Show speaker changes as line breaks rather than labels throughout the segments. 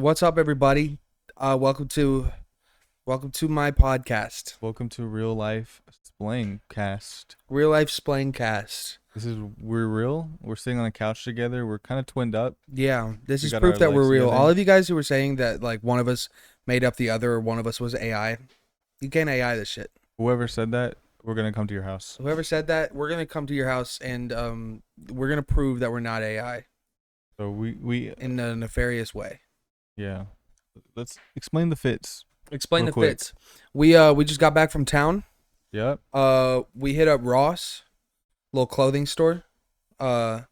What's up, everybody? Welcome to my podcast,
Welcome to Real Life Splang Cast.
Real Life Splang Cast.
We're real. We're sitting on a couch together. We're kind of twinned up.
Yeah, this
We
is
got
proof
our
that we're
legs
real.
together.
All of you guys who were saying that like one of us made up the other or one of us was AI, you can't AI this shit.
Whoever said that, we're gonna come to your house.
Whoever said that, we're gonna come to your house and we're gonna prove that we're not AI
So we
in a nefarious way.
yeah. Let's explain the fits.
Explain
Real
the
quick.
fits. We just got back from town.
Yep.
We hit up Ross, little clothing store. And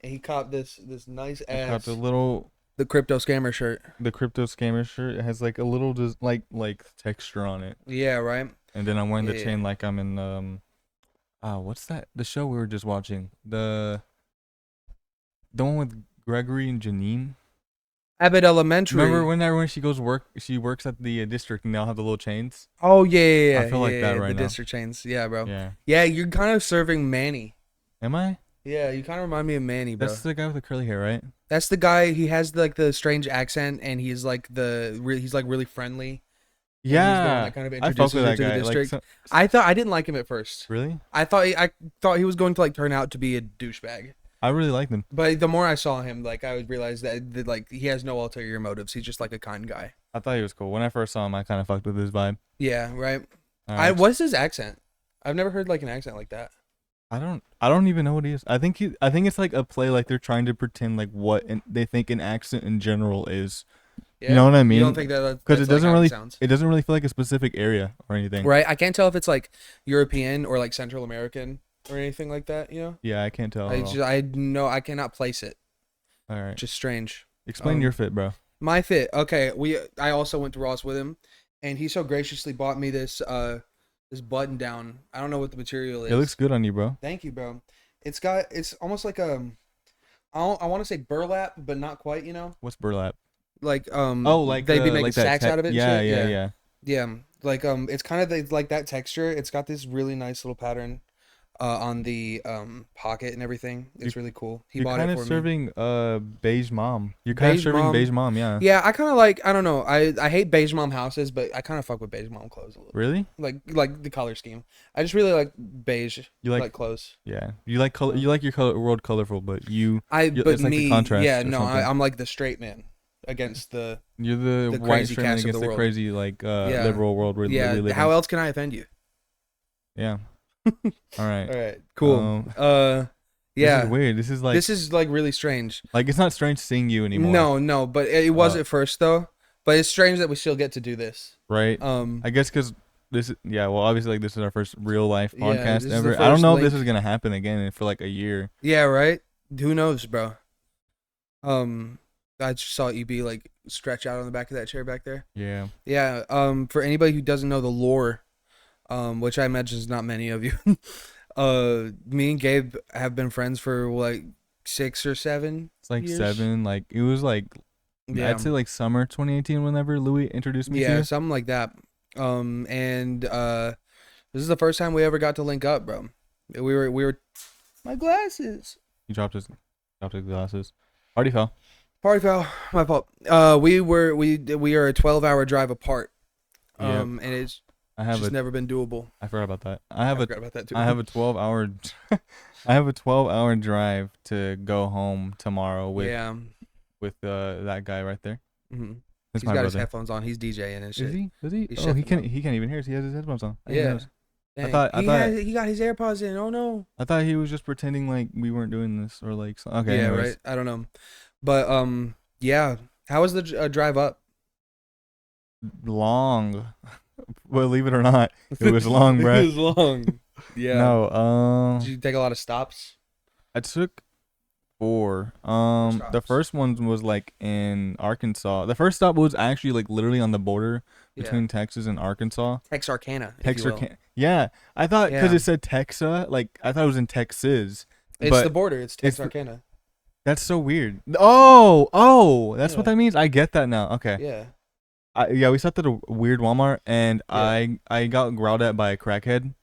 he copped this nice
I got
ass
the
crypto scammer shirt.
crypto scammer shirt. It has like a little just like texture on it.
Yeah, right.
And then I'm wearing the
Yeah.
chain like I'm in what's that? The show we were just watching. The one with Gregory and Janine.
Abbott Elementary.
Remember when she works at the district and they all have the little chains?
Oh yeah.
I feel like that right
the
now.
district chains. Yeah, bro.
Yeah.
Yeah, you're kind of serving Manny.
Am I?
Yeah, you kind of remind me of Manny, bro.
That's the guy with the curly hair, right?
That's the guy. He has like the strange accent, and he's like he's like really friendly. And he's the one
Yeah.
that kind of
I fuck
introduces
with
you
that
to the
guy. Like,
district. I didn't like him at first.
really?
I thought he was going to like turn out to be a douchebag.
I really like them.
But the more I saw him, like I would realize that like he has no ulterior motives. He's just like a kind guy.
I thought he was cool. When I first saw him, I kind of fucked with his vibe.
Yeah, right.
All right.
What's his accent? I've never heard like an accent like that.
I don't even know what he is. I think it's like a play, like they're trying to pretend like they think an accent in general is.
Yeah?
You know what I mean?
You don't think that
Because
that's
it doesn't
like how
really
sounds?
it doesn't really feel like a specific area or anything.
Right. I can't tell if it's like European or like Central American or anything like that. You know.
Yeah, I can't tell. At all.
I cannot place it.
All right.
Just strange.
Explain your fit, bro.
My fit. Okay. I also went to Ross with him, and he so graciously bought me this button down. I don't know what the material is.
It looks good on you, bro.
Thank you, bro. It's almost like I want to say burlap, but not quite. You know,
What's burlap?
like
Oh, like
they'd be
the-
making
like that
sacks out of it. And
Yeah,
shit.
yeah.
Yeah. Like it's kind of like that texture. It's got this really nice little pattern on the pocket and everything. It's really cool. He
You're
bought
kind
it
of
for me.
serving beige mom. You're kind of
Beige
serving
mom.
beige mom, yeah.
Yeah, I kind of like. I don't know. I hate beige mom houses, but I kind of fuck with beige mom clothes a little.
Really?
Like the color scheme. I just really like beige.
You like
clothes.
Yeah. You like color. You like your world colorful, but
But
it's like
me,
the contrast.
yeah,
or
no,
something.
I'm like the straight man against the
You're the white
crazy
straight man
cast of
against
the
the
world.
crazy like
Yeah.
liberal world we
yeah.
live
How
in.
else can I offend you?
Yeah. All right.
All right, cool. Yeah,
This is weird. This is
like really strange.
like it's not strange seeing you anymore.
No, but it was
Uh,
at first though. But it's strange that we still get to do this.
Right. I guess because this is well obviously like this is our first real life
Yeah,
podcast
this is
ever.
the
I don't know if
first,
this is gonna happen again for like a year.
Yeah, right. Who knows, bro? I just saw EB like stretch out on the back of that chair back there.
Yeah.
Yeah. For anybody who doesn't know the lore, which I imagine is not many of you, me and Gabe have been friends for like 6 or 7.
It's like
years?
7. Like it was like
Yeah.
I'd say like summer 2018 whenever Louis introduced me to
Yeah,
you.
something like that. And this is the first time we ever got to link up, bro. We were my glasses.
He dropped his glasses. Already fell.
Party foul, my fault. We are a 12-hour drive apart.
Yeah.
And it's
I have
just never been doable.
I forgot about that.
I forgot about that too.
I have a 12-hour I have a 12-hour drive to go home tomorrow with
yeah.
that guy right there.
Mm-hmm.
That's
He's
my
got his
brother.
headphones on. He's DJing and shit.
Is he? Is he?
He's
Oh, he
chefing
can't.
up.
He can't even hear us. He has his headphones on. I didn't
Yeah.
notice.
Dang. He got his AirPods in. Oh no.
I thought he was just pretending like we weren't doing this or like. Okay.
Yeah.
anyways.
Right. I don't know. But yeah. How was the drive up?
Long. Believe it or not, it was long, bro.
It was long. Yeah.
No.
Did you take a lot of stops?
I took 4. The
stops?
first one was like in Arkansas. The first stop was actually like literally on the border between Texas and Arkansas.
Texarkana. if you will.
Texarkana. Yeah, I thought because
Yeah.
it said Texa, like I thought it was in Texas.
It's
but
the border. It's
it's-
Texarkana.
That's so weird. Oh, that's what
Yeah.
that means. I get that now. Okay.
Yeah.
We stopped at a weird Walmart, and
Yeah.
I got growled at by a crackhead.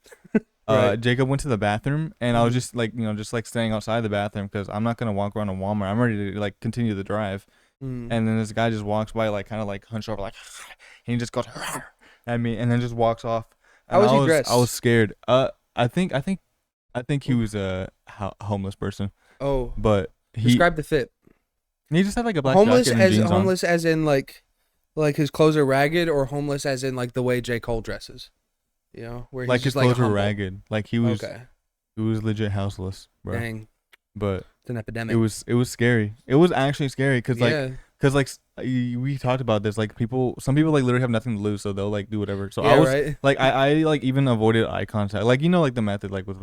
Right.
Jacob went to the bathroom, and I was
Mhm.
just like, just like standing outside the bathroom because I'm not gonna walk around a Walmart. I'm ready to like continue the drive.
Mm.
and then this guy just walks by, like kind of like hunched over, like, and he just goes at me, and then just walks off.
How
And
was he
I was
dressed?
scared. I think he was a homeless person,
Oh,
but
describe the fit.
he just had like a black jacket and jeans on.
Homeless as in like his clothes are ragged, or homeless as in like the way J. Cole dresses. You know, where he's
Like his
just like
clothes were
humble.
ragged. Like
Okay.
he was legit houseless, bro.
Dang.
But
It's an epidemic.
it was scary. It was actually scary
Yeah.
we talked about this. Like some people like literally have nothing to lose, so they'll like do whatever. So I
Yeah,
was
right.
like, I like even avoided eye contact. Like like the method, like with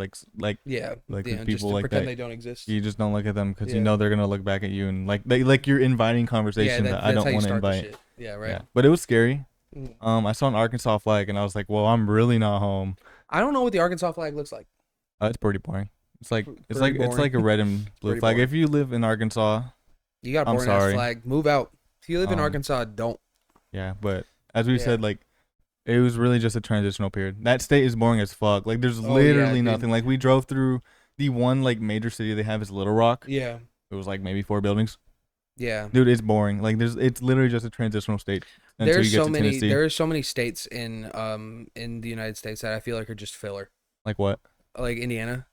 Yeah.
like with
Yeah, just
people
to
like
pretend
that.
they don't exist.
You just don't look at them because you
Yeah.
know they're gonna look back at you, and like you're inviting
Yeah,
conversation that I
that's how
don't
you
want to
start the
invite.
shit. Yeah, right.
Yeah, but it was scary.
Mm.
I saw an Arkansas flag, and I was like, well, I'm really not home.
I don't know what the Arkansas flag looks like.
It's pretty boring.
Pretty
It's
boring.
like a red and blue
Pretty
flag.
boring.
If you live in Arkansas,
You got a
I'm
boring ass
sorry.
flag. Move out. If you live in
Um,
Arkansas, don't.
yeah, but as we
Yeah.
said, like it was really just a transitional period. That state is boring as fuck. Like there's
Oh yeah,
literally
dude.
nothing. Like we drove through the one like major city they have is Little Rock.
Yeah.
It was like maybe 4 buildings.
Yeah.
Dude, it's boring. Like it's literally just a transitional state until you get to Tennessee.
There are so many states in the United States that I feel like are just filler.
Like what?
Like Indiana,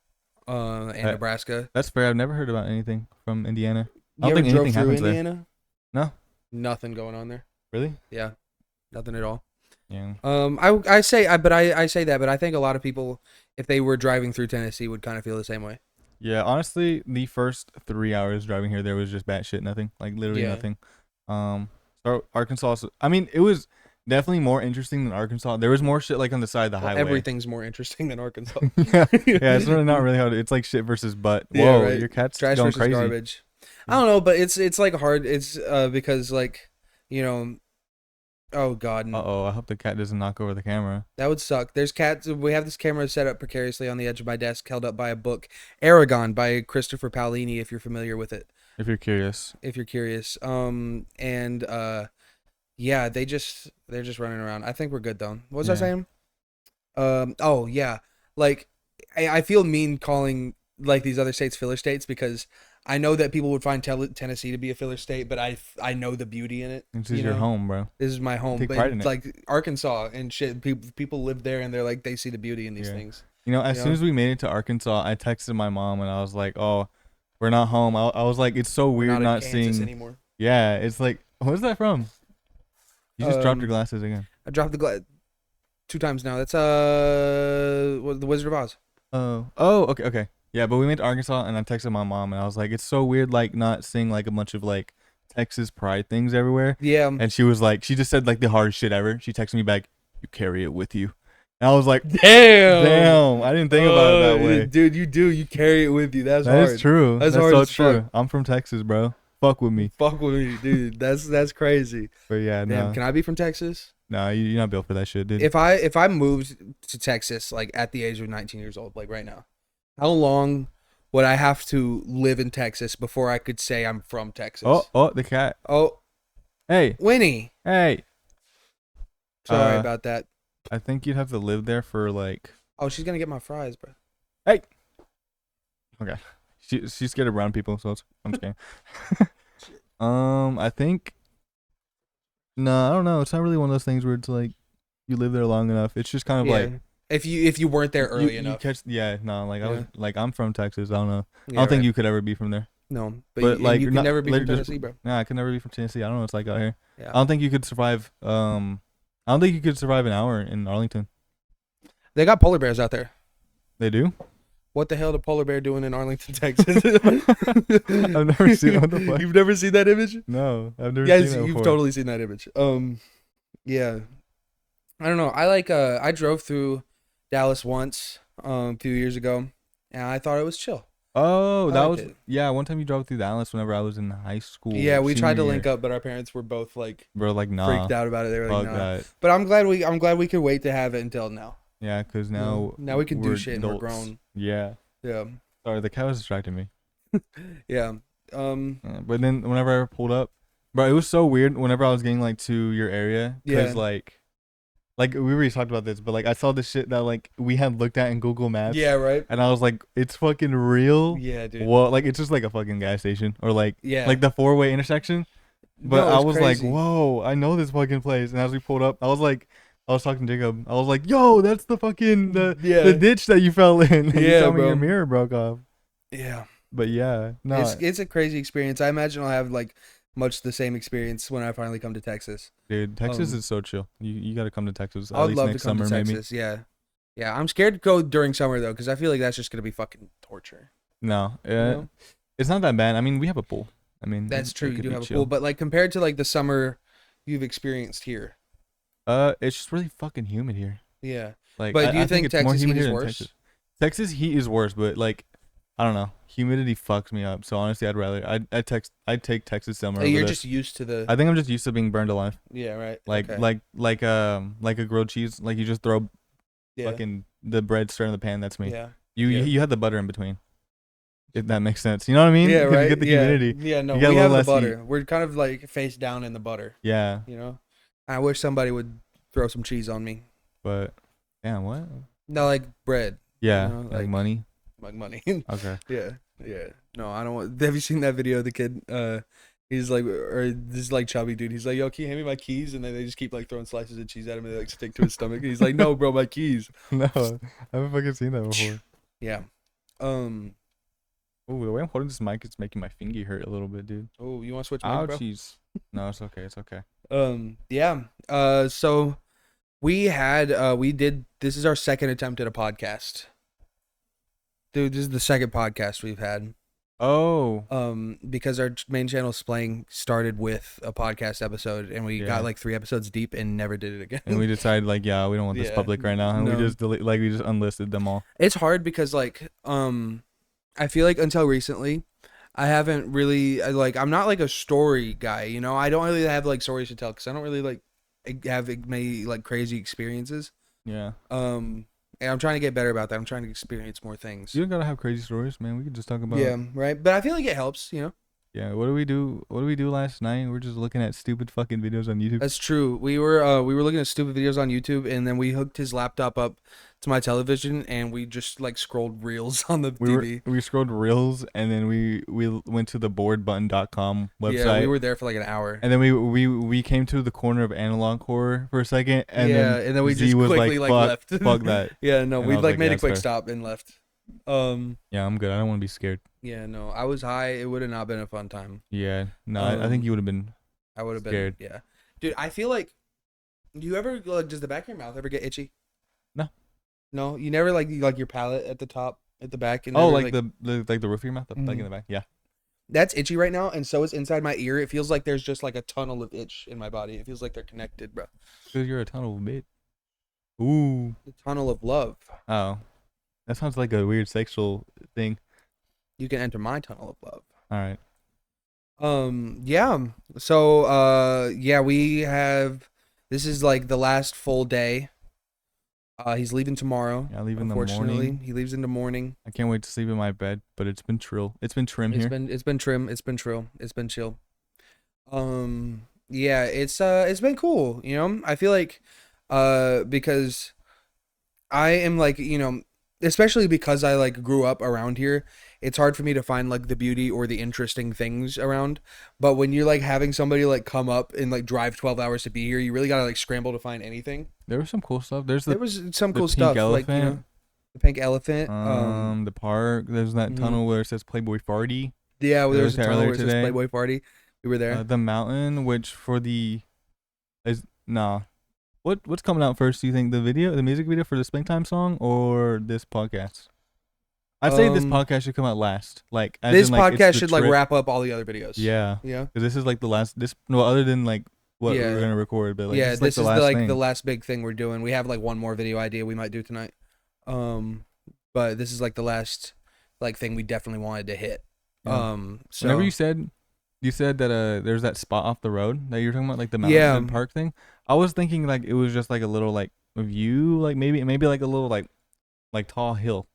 and
Uh,
Nebraska.
That's fair. I've never heard about anything from Indiana. I
You
don't
ever
think
drove
anything
through
happens there.
Indiana?
No,
Nothing going on there.
really?
Yeah, nothing at all.
Yeah.
I say that, but I think a lot of people, if they were driving through Tennessee, would kind of feel the same way.
Yeah, honestly, the first 3 hours driving here, there was just batshit nothing, like literally
Yeah.
nothing. So Arkansas, I mean, it was definitely more interesting than Arkansas. There was more shit like on the side of the
Well,
highway.
everything's more interesting than Arkansas.
Yeah, yeah, it's really not really how it's like shit versus butt.
Yeah,
Whoa,
right.
your cat's
Trash
going
versus
crazy.
garbage. I don't know, but it's like hard. It's because like you know, oh god,
Uh-oh, I hope the cat doesn't knock over the camera.
that would suck. There's cats. We have this camera set up precariously on the edge of my desk, held up by a book, Aragon by Christopher Paolini, if you're familiar with it.
If you're curious.
If you're curious. And yeah, they're just running around. I think we're good though. What was I
Yeah.
saying? Oh yeah, like I feel mean calling like these other states filler states because I know that people would find Tennessee to be a filler state, but I know the beauty in it.
This
You
is your
know,
home, bro.
this is my home.
Take
But
pride in it.
like Arkansas and shit, people live there and they're like they see the beauty in these
Yeah.
things.
You know, as
You
soon
know?
as we made it to Arkansas, I texted my mom and I was like, "Oh, we're not home." I was like, "It's so
We're
weird
not in
not
Kansas
seeing."
anymore.
Yeah, it's like, what's that from? You just dropped your
Um,
glasses again.
I dropped the 2 times now. That's the Wizard of Oz.
Oh, okay. Yeah, but we went to Arkansas and I texted my mom and I was like, "It's so weird, like not seeing like a bunch of like Texas pride things everywhere."
Yeah.
And she was like, she just said like the hardest shit ever. She texted me back, "You carry it with you." And I was like, "Damn, I didn't think about it that way."
Dude, you do. You carry it with you. That's
That
hard.
is true.
That's
That's
hard
so
as
true.
fuck.
I'm from Texas, bro. Fuck with me.
Fuck with me, dude. That's crazy.
But yeah,
Damn,
no,
can I be from Texas?
no, you're not built for that shit, dude.
If I moved to Texas like at the age of 19 years old, like right now, how long would I have to live in Texas before I could say I'm from Texas?
Oh, the cat.
Oh,
Hey,
Winnie.
hey.
Sorry
Uh,
about that.
I think you'd have to live there for like.
Oh, she's gonna get my fries, bro.
Okay, she's scared of brown people, so I'm just kidding. I think. No, I don't know. It's not really one of those things where it's like you live there long enough. It's just kind of like
if you weren't there early
you
enough.
catch. Yeah, no, like I was
Yeah.
like I'm from Texas. I don't know. I
Yeah,
don't think
right.
you could ever be from there.
No, but,
but,
you,
like,
you
you're
can
not-
never be from
like, just-
Tennessee, bro.
Nah, I could never be from Tennessee. I don't know what it's like out here.
Yeah.
I don't think you could survive. I don't think you could survive an hour in Arlington.
They got polar bears out there.
They do.
What the hell the polar bear doing in Arlington, Texas?
I've never seen what the fuck.
You've never seen that image?
No, I've never
Yes,
seen that
you've
before.
totally seen that image. Yeah. I don't know. I like I drove through Dallas once a few years ago and I thought it was chill.
Oh,
I
that
liked
was
it.
yeah. One time you drove through Dallas whenever I was in high school.
Yeah, we tried to
senior
link
year.
up, but our parents were both like
Bro, like nah.
freaked out about it. They were like,
Fuck
"No."
that.
But I'm glad we could wait to have it until now.
Yeah, because now
Now we can do
we're
shit and we're
adults.
grown.
Yeah.
Yeah.
Sorry, the cat was distracting me.
Yeah.
But then whenever I pulled up, bro, it was so weird. Whenever I was getting like to your area, because
Yeah.
like we already talked about this, but like I saw this shit that like we had looked at in Google Maps.
Yeah, right?
And I was like, it's fucking real.
Yeah, dude.
Well, like it's just like a fucking gas station or like
Yeah.
like the 4-way intersection. But
No,
I
it's
was like,
crazy.
whoa, I know this fucking place. And as we pulled up, I was talking to Jacob. I was like, yo, that's the fucking the
Yeah.
ditch that you fell in. And you
Yeah,
told me your
bro.
mirror broke off.
Yeah.
But yeah,
It's
no,
it's a crazy experience. I imagine I'll have like much the same experience when I finally come to Texas.
dude, Texas
Um,
is so chill. You got to come to Texas
I
at
would
least
love to
next
come to
summer, maybe.
Texas. Yeah. Yeah, I'm scared to go during summer though, because I feel like that's just gonna be fucking torture.
No,
You know,
it's not that bad. I mean, we have a pool. I mean,
that's true.
it
You
could
do
be
have a pool,
chill.
but like compared to like the summer you've experienced here,
It's just really fucking humid here.
yeah.
Like,
But do you
I think
think
it's more
Texas heat
humid here
is
than
worse?
Texas. Texas heat is worse, but like, I don't know, humidity fucks me up. So honestly, I'd take Texas summer over
You're just
this.
used to the.
I think I'm just used to being burned alive.
Yeah. Right.
Like
Okay.
like a grilled cheese. Like you just throw
Yeah.
fucking the bread straight in the pan. That's me.
Yeah.
You
Yeah.
you had the butter in between. If that makes sense. You know what I mean?
Yeah.
Because you get
Right.
the
Yeah.
humidity.
Yeah. No,
You get a
we
little
have the
less heat.
butter. We're kind of like face down in the butter.
Yeah.
You know. I wish somebody would throw some cheese on me.
But damn, what?
No, like bread. You
Yeah,
know,
like money.
like money.
Okay.
Yeah, yeah. No, I don't want. Have you seen that video of the kid? He's like, or this like chubby dude. He's like, "Yo, can you hand me my keys?" And then they just keep like throwing slices of cheese at him and they like stick to his stomach. And he's like, "No, bro, my keys."
No, I haven't fucking seen that before.
Yeah. Um.
Oh, the way I'm holding this mic is making my finger hurt a little bit, dude.
Oh, you want to switch mic, bro?
Ouchies. No, it's okay. It's okay.
Yeah. So we did. This is our second attempt at a podcast, dude. This is the second podcast we've had.
Oh,
Because our main channel Splang started with a podcast episode and we
yeah.
got like 3 episodes deep and never did it again.
And we decided like, yeah, we don't want this
Yeah.
public right now, and we
No.
just we just unlisted them all.
It's hard because like I feel like until recently I haven't really like I'm not like a story guy, you know. I don't really have like stories to tell because I don't really like have many like crazy experiences.
Yeah.
And I'm trying to get better about that. I'm trying to experience more things.
You don't gotta have crazy stories, man. We could just talk about.
Yeah, right. But I feel like it helps, you know.
Yeah. What do we do? What did we do last night? We're just looking at stupid fucking videos on YouTube.
That's true. We were looking at stupid videos on YouTube, and then we hooked his laptop up to my television, and we just like scrolled reels on the TV.
We scrolled reels, and then we went to the boardbutton.com website.
Yeah, we were there for like an hour.
And then we came to the corner of analog horror for a second, and
yeah, and then we
Z
just
was
quickly
like,
left.
fuck that.
Yeah, no,
And
we
I was
like
like,
made
yeah,
a quick
that's fair.
stop and left. Um,
Yeah, I'm good. I don't want to be scared.
yeah, no, I was high. It would have not been a fun time.
Yeah, no, I think you would have been.
I would have been
Scared.
yeah, dude. I feel like, do you ever like does the back of your mouth ever get itchy?
No.
No, you never like your palate at the top, at the back, and
Oh,
never,
like the roof of your mouth, like in the back. Yeah.
That's itchy right now, and so is inside my ear. It feels like there's just like a tunnel of itch in my body. It feels like they're connected, bro.
Because you're a tunnel bit. Ooh.
The tunnel of love.
Oh, that sounds like a weird sexual thing.
You can enter my tunnel of love.
All right.
Yeah. So yeah, we have this is like the last full day. He's leaving tomorrow.
Yeah, I leave in the
Unfortunately,
morning.
he leaves in the morning.
I can't wait to sleep in my bed, but it's been trill. It's been trim here.
It's been trim, it's been trill, it's been chill. Yeah, it's been cool, you know? I feel like because I am like, you know, especially because I like grew up around here, it's hard for me to find like the beauty or the interesting things around. But when you're like having somebody like come up and like drive 12 hours to be here, you really gotta like scramble to find anything.
There was some cool stuff. There's
There
the
was some
the
cool
pink
stuff, like you know,
elephant.
the pink elephant.
The park. There's that
mhm.
tunnel where it says Playboy Farty.
Yeah, well,
There
there
was
was a
that
tunnel
earlier
where it says
today.
Playboy Party. We were there.
The mountain, which for the is nah. What's coming out first? Do you think the music video for the Springtime song, or this podcast? I'd say this podcast should come out last. Like as
This
in, like, it's
podcast
the
should like
trip.
wrap up all the other videos.
Yeah,
Yeah.
because this is like the last. This no other than like what
Yeah.
we're gonna record, but like
Yeah,
this is like
this
the
is
last thing.
the last big thing we're doing. We have like one more video idea we might do tonight. But this is like the last like thing we definitely wanted to hit.
Yeah.
So
Whenever you said that there's that spot off the road that you're talking about, like the mountain
Yeah.
park thing. I was thinking like it was just like a little like view, like maybe like a little like tall hill.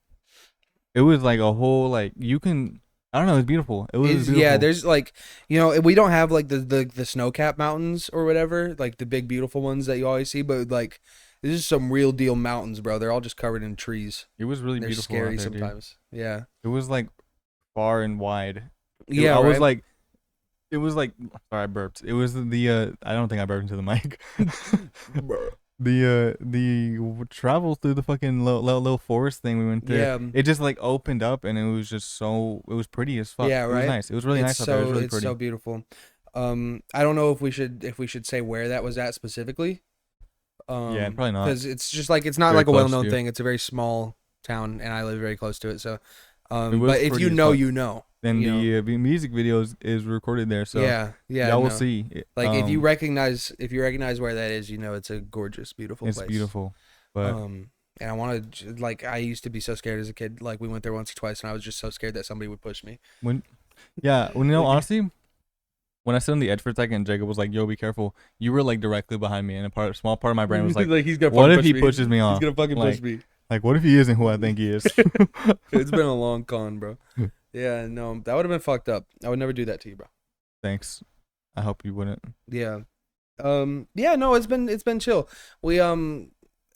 It was like a whole like you can I don't know, it's beautiful. It was beautiful.
yeah, there's like, you know, we don't have like the snow-capped mountains or whatever, like the big beautiful ones that you always see, but like this is some real deal mountains, bro. They're all just covered in trees.
It was really
They're
beautiful.
scary
out there, dude.
sometimes. Yeah.
It was like far and wide.
Yeah,
I was
right?
like it was like, sorry, I burped. It was the I don't think I burped into the mic. The travel through the fucking little forest thing we went through.
Yeah,
It just like opened up and it was just so it was pretty as fuck.
yeah,
It was
right.
nice. It was really nice out there. It was really
It's so
pretty.
beautiful. I don't know if we should say where that was at specifically.
Yeah, probably not.
Because it's just like it's not
Very
like a well
close
known
to.
thing. It's a very small town, and I live very close to it. So,
It was
but if
pretty
you
as
know,
fuck.
you know.
Then
You know.
the music video is recorded there, so
Yeah, yeah,
y'all will
no.
see.
Like if you recognize where that is, you know it's a gorgeous, beautiful
It's
place.
beautiful, but
And I want to like I used to be so scared as a kid. Like we went there once or twice, and I was just so scared that somebody would push me.
when honestly, when I stood on the edge for a second, and Jacob was like, "Yo, be careful," you were like directly behind me, and small part of my brain was like,
Like he's gonna
"What
fucking
if he
push me.
pushes me
He's
off?
gonna fucking push me.
Like, what if he isn't who I think he is?"
It's been a long con, bro. Yeah, no, that would have been fucked up. I would never do that to you, bro.
Thanks. I hope you wouldn't.
Yeah. Yeah, no, it's been chill. We making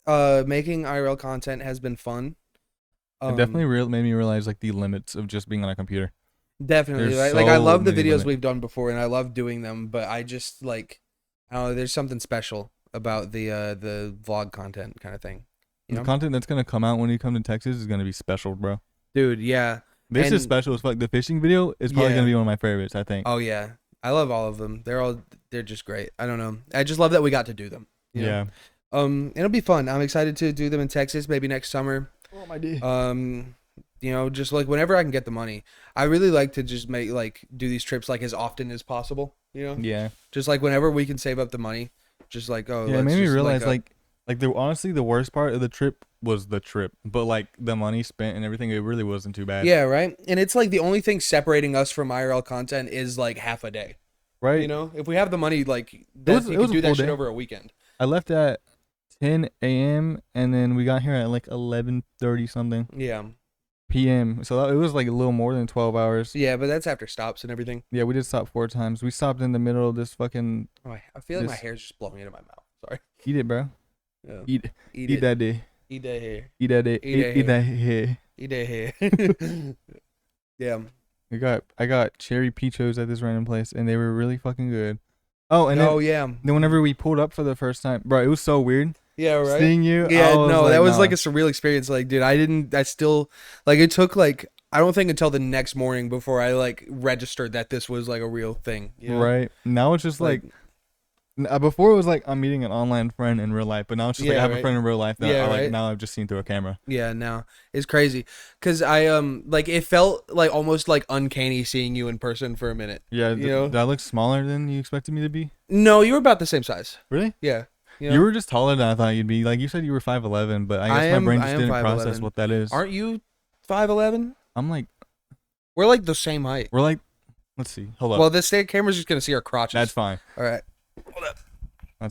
IRL content has been fun.
It definitely made me realize like the limits of just being on a computer.
Definitely.
There's
Like I
so
love the
many
videos
limits.
we've done before and I love doing them, but I just like I don't know, there's something special about the vlog content kind of thing. You
The
know?
content that's gonna come out when you come to Texas is gonna be special, bro.
Dude, yeah.
This
And
is special as fuck. The fishing video is probably
yeah.
gonna be one of my favorites, I think.
Oh yeah. I love all of them. They're just great. I don't know. I just love that we got to do them. You know?
Yeah.
It'll be fun. I'm excited to do them in Texas, maybe next summer.
Oh my D.
You know, just like whenever I can get the money. I really like to just do these trips like as often as possible, you know?
Yeah.
Just like whenever we can save up the money, just like
Yeah, it
let's
made me
just
realize
link up.
like the honestly the worst part of the trip was the trip, but like the money spent and everything, it really wasn't too bad.
Yeah, right? And it's like the only thing separating us from IRL content is like half a day.
Right.
You know? If we have the money, like you could do that shit over a weekend.
I left at 10 a.m. and then we got here at like 11:30 something
Yeah.
p.m. So it was like a little more than 12 hours.
Yeah, but that's after stops and everything.
Yeah, we did stop 4 times. We stopped in the middle of this fucking.
Oh, I feel like my hair's just blowing into my mouth. Sorry.
Eat it, bro.
Yeah.
Eat
it.
that day.
Eat that hair.
Eat that day. Eat that hair.
Eat that hair. Yeah.
I got cherry peachos at this random place and they were really fucking good. Oh, and
yeah.
then whenever we pulled up for the first time, bro, it was so weird.
Yeah, right.
Seeing you.
Yeah, no, that was
nah.
like a surreal experience. Like, dude, I still, like, it took like, I don't think until the next morning before I like registered that this was like a real thing. You know?
Right. Now it's just like before it was like I'm meeting an online friend in real life, but now it's just like I have a friend in real life that now I've just seen through a camera.
Yeah, now it's crazy because I like it felt like almost like uncanny seeing you in person for a minute.
Yeah,
you know,
did I look smaller than you expected me to be?
No, you were about the same size.
Really?
Yeah. You know?
You were just taller than I thought you'd be. Like you said, you were 5'11", but I guess my brain just didn't process what that is.
Aren't you 5'11"?
I'm like,
we're like the same height.
we're like, let's see, hold up.
Well, this camera's just gonna see our crotches.
That's fine.
All right, hold up.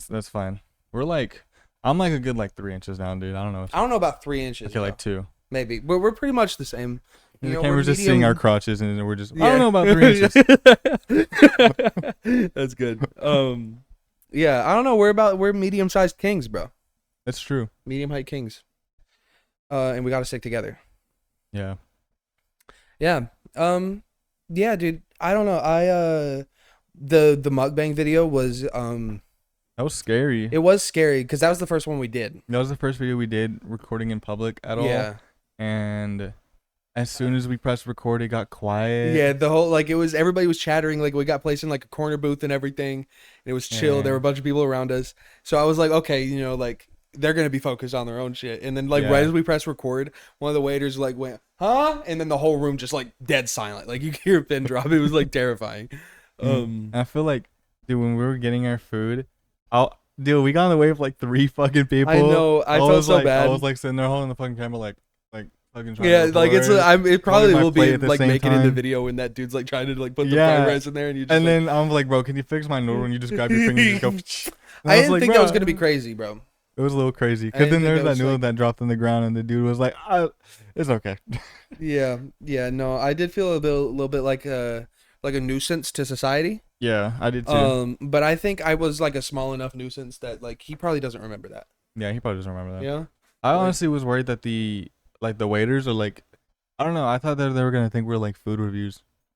That's fine. We're like, I'm like a good like 3 inches down, dude. I don't know.
I don't know about 3 inches.
Okay, like 2.
Maybe, but we're pretty much the same.
The camera's just seeing our crotches, and we're just.
Yeah.
I don't know about 3 inches.
That's good. Yeah, I don't know. We're medium-sized kings, bro.
That's true.
Medium height kings. And we got to stick together.
Yeah.
Yeah. Yeah, dude. I don't know. The mukbang video was
That was scary.
it was scary because that was the first one we did.
That was the first video we did recording in public at all.
Yeah.
And as soon as we pressed record, it got quiet.
Yeah, the whole like it was everybody was chattering, like we got placed in like a corner booth and everything. And it was chill.
Yeah.
There were a bunch of people around us. So I was like, okay, you know, like they're gonna be focused on their own shit. And then like right as we press record, one of the waiters like went, huh? And then the whole room just like dead silent. Like you could hear a pin drop. It was like terrifying.
I feel like, dude, when we were getting our food, dude, we got on the way with like 3 fucking people.
I know. I felt so bad.
I was like sitting there holding the fucking camera, like fucking trying
Yeah,
to
like it's
record,
it probably
my
will
plate
be
at the
like
same
making in the
time.
video when that dude's like trying to like put the
Yeah.
fried rice in there and you just
And
like,
then I'm like, bro, can you fix my noodle? And you just grab your finger and just go. And
I
was
didn't
like,
think
bro,
that was gonna be crazy, bro.
It was a little crazy
I
because then
didn't
there was
think
that
that
noodle
was,
that dropped on the ground, and the dude was like, "It's okay."
Yeah, no, I did feel a little bit like a nuisance to society.
Yeah, I did too.
But I think I was like a small enough nuisance that like he probably doesn't remember that.
Yeah, he probably doesn't remember that.
Yeah.
I honestly was worried that the waiters are like, I don't know. I thought that they were gonna think we're like food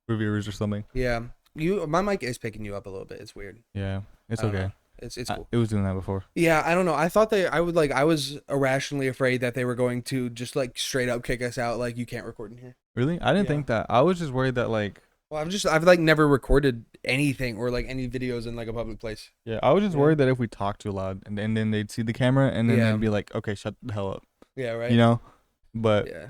reviewers or something.
Yeah. My mic is picking you up a little bit. It's weird.
Yeah, it's
I don't
okay.
know. It's cool.
It was doing that before.
Yeah, I don't know. I thought I would like I was irrationally afraid that they were going to just like straight up kick us out like you can't record in here.
Really? I didn't
Yeah.
think that. I was just worried that like.
Well, I've like never recorded anything or like any videos in like a public place.
Yeah, I was just
Yeah.
worried that if we talked too loud, and then they'd see the camera, and then
Yeah.
they'd be like, "Okay, shut the hell up,"
Yeah, right.
you know. But
Yeah.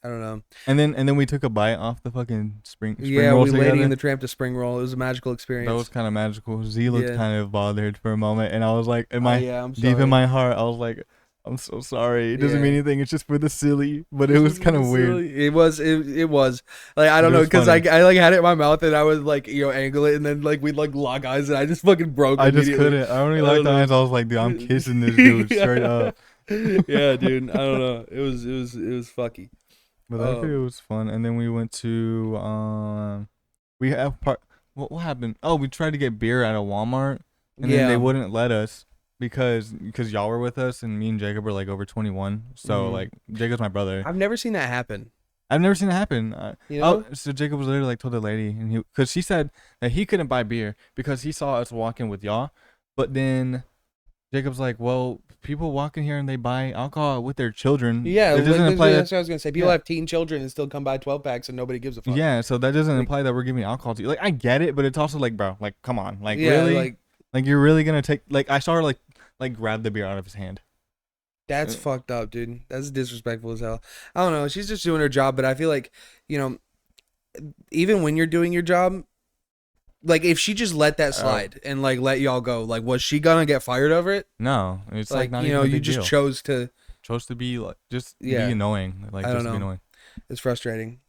I don't know.
and then we took a bite off the fucking spring
Yeah,
roll
we
together.
Lady and the Tramp to spring roll. It was a magical experience.
That was kind of magical. Z looked
Yeah.
kind of bothered for a moment, and I was like,
Oh, yeah, I'm
deep
sorry.
in my heart, I was like, "I'm so sorry. It doesn't
Yeah.
mean anything. It's just for the silly." But it was kind of weird.
It was like I don't
But it
know
was
because I
funny.
like had it in my mouth and I would like angle it and then like we'd like lock eyes and I just fucking broke.
I just
immediately.
couldn't. I only
I
liked
don't
the
know.
eyes. I was like, "Dude, I'm kissing this dude straight up."
Yeah, dude. I don't know. It was fucky.
But that video was fun. And then we went to we have what happened? Oh, we tried to get beer at a Walmart, and then they wouldn't let us because y'all were with us, and me and Jacob were like over 21. So
Mhm.
like Jacob's my brother.
I've never seen that happen.
I've never seen it happen.
You know?
So Jacob was literally like told the lady, and because she said that he couldn't buy beer because he saw us walking with y'all, but then Jacob's like, well, people walk in here and they buy alcohol with their children.
Yeah,
it doesn't imply
that's
that.
what I was gonna say. People have teen children and still come buy 12 packs and nobody gives a fuck.
Yeah, so that doesn't
Like-
imply that we're giving alcohol to you. Like, I get it, but it's also like, bro, like, come on, like,
Yeah,
really, like you're really gonna take? Like, I saw her like grab the beer out of his hand.
that's fucked up, dude. That's disrespectful as hell. I don't know. She's just doing her job, but I feel like, even when you're doing your job, like if she just let that slide and like let y'all go, like was she gonna get fired over it?
No, it's like not even a
you
big
just
deal.
chose to.
chose to be like just
Yeah.
be annoying, like
I
just
don't
be
know.
annoying.
It's frustrating,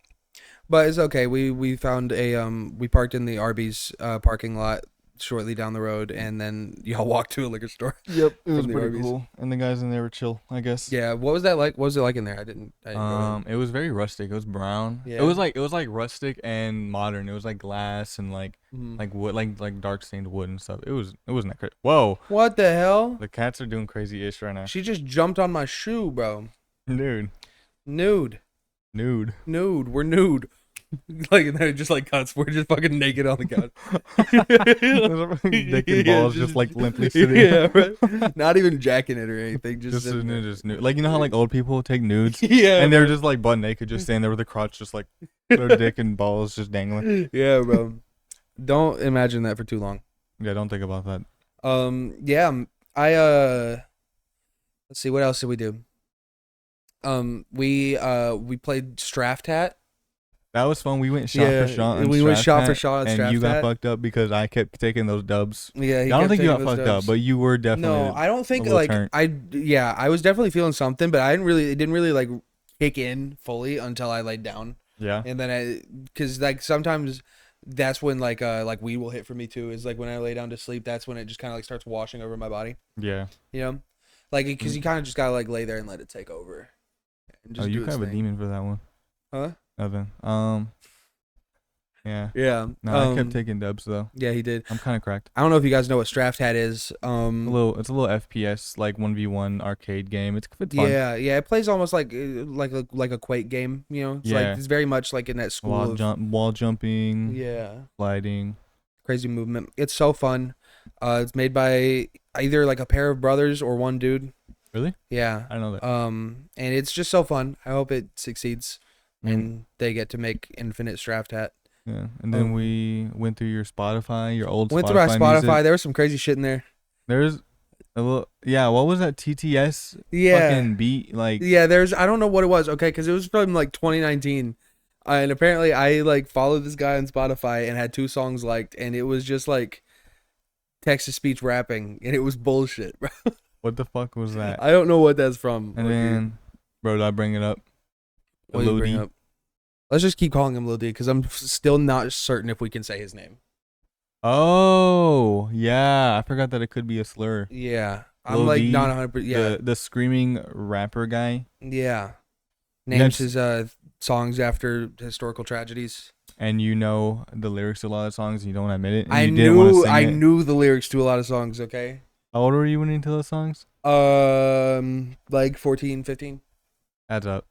but it's okay. We found we parked in the Arby's parking lot shortly down the road, and then y'all walked to a liquor store.
Yep, it was
From the
pretty
Arby's.
cool, and the guys in there were chill, I guess.
Yeah, what was that like? What was it like in there? I didn't go in.
It was very rustic. It was brown.
Yeah.
It was like rustic and modern. It was like glass and like wood, like dark stained wood and stuff. It wasn't that crazy. Whoa,
What the hell?
the cats are doing crazy ish right now.
She just jumped on my shoe, bro.
Nude.
Nude. We're nude. Like and then it just like cuts. We're just fucking naked on the couch.
Dick and
Yeah,
balls just like limply sitting.
Yeah, right. Not even jacking it or anything. Just
Just nude. Like, you know how like old people take nudes
yeah,
and they're just like butt naked, just standing there with the crotch, just like their dick and balls just dangling.
yeah, bro. Don't imagine that for too long.
Yeah, don't think about that.
Yeah. Let's see, what else did we do? We played Straft Hat.
That was fun. We went shot for shot. On
we went
Strath
shot for
Hat,
shot on
and
Straft
you got
Hat.
fucked up because I kept taking those dubs.
Yeah,
I don't think you got fucked up, but you were definitely.
no, I don't think
little
like
turnt.
I was definitely feeling something, but it didn't really like kick in fully until I laid down.
Yeah.
And then because like sometimes that's when like weed will hit for me too. Is like when I lay down to sleep, that's when it just kind of like starts washing over my body.
Yeah.
You know, like because you kind of just gotta like lay there and let it take over. And just
Oh,
do
you
its
kind of a
thing.
demon for that one.
Huh?
Nothing. Yeah.
Yeah.
No, I kept taking dubs though.
Yeah, he did.
I'm kind of cracked.
I don't know if you guys know what Straft Hat is.
It's a little FPS like 1v1 arcade game. It's fun.
Yeah, it plays almost like a Quake game. You know, it's like
Yeah.
it's very much like in that school of
Wall jumping,
yeah,
sliding.
crazy movement. It's so fun. It's made by either like a pair of brothers or one dude.
Really?
Yeah.
I don't know that.
And it's just so fun. I hope it succeeds, and they get to make Infinite Straft Hat.
Yeah. And then we went through your Spotify, your old
Went through my Spotify.
music.
There was some crazy shit in there.
There's a little, yeah. What was that TTS
Yeah.
fucking beat? Like,
Yeah, I don't know what it was, okay, because it was from like 2019. And apparently I like followed this guy on Spotify and had 2 songs liked, and it was just like text to speech rapping, and it was bullshit, bro.
what the fuck was that?
I don't know what that's from.
And then, bro, did I bring it up?
what do you
Lil
bring
D.
up? Let's just keep calling him Lil D because I'm still not certain if we can say his name.
Oh, yeah. I forgot that it could be a slur.
Yeah, I'm
Lil
like
D,
not 100%. Yeah,
The screaming rapper guy.
yeah.
You
Names
guys-
his songs after historical tragedies.
And you know the lyrics to a lot of songs and you don't admit it. And
I
you didn't want to
knew
sing
I
it.
knew the lyrics to a lot of songs. Okay.
How old were you when you into those songs?
Like 14, 15.
Adds up.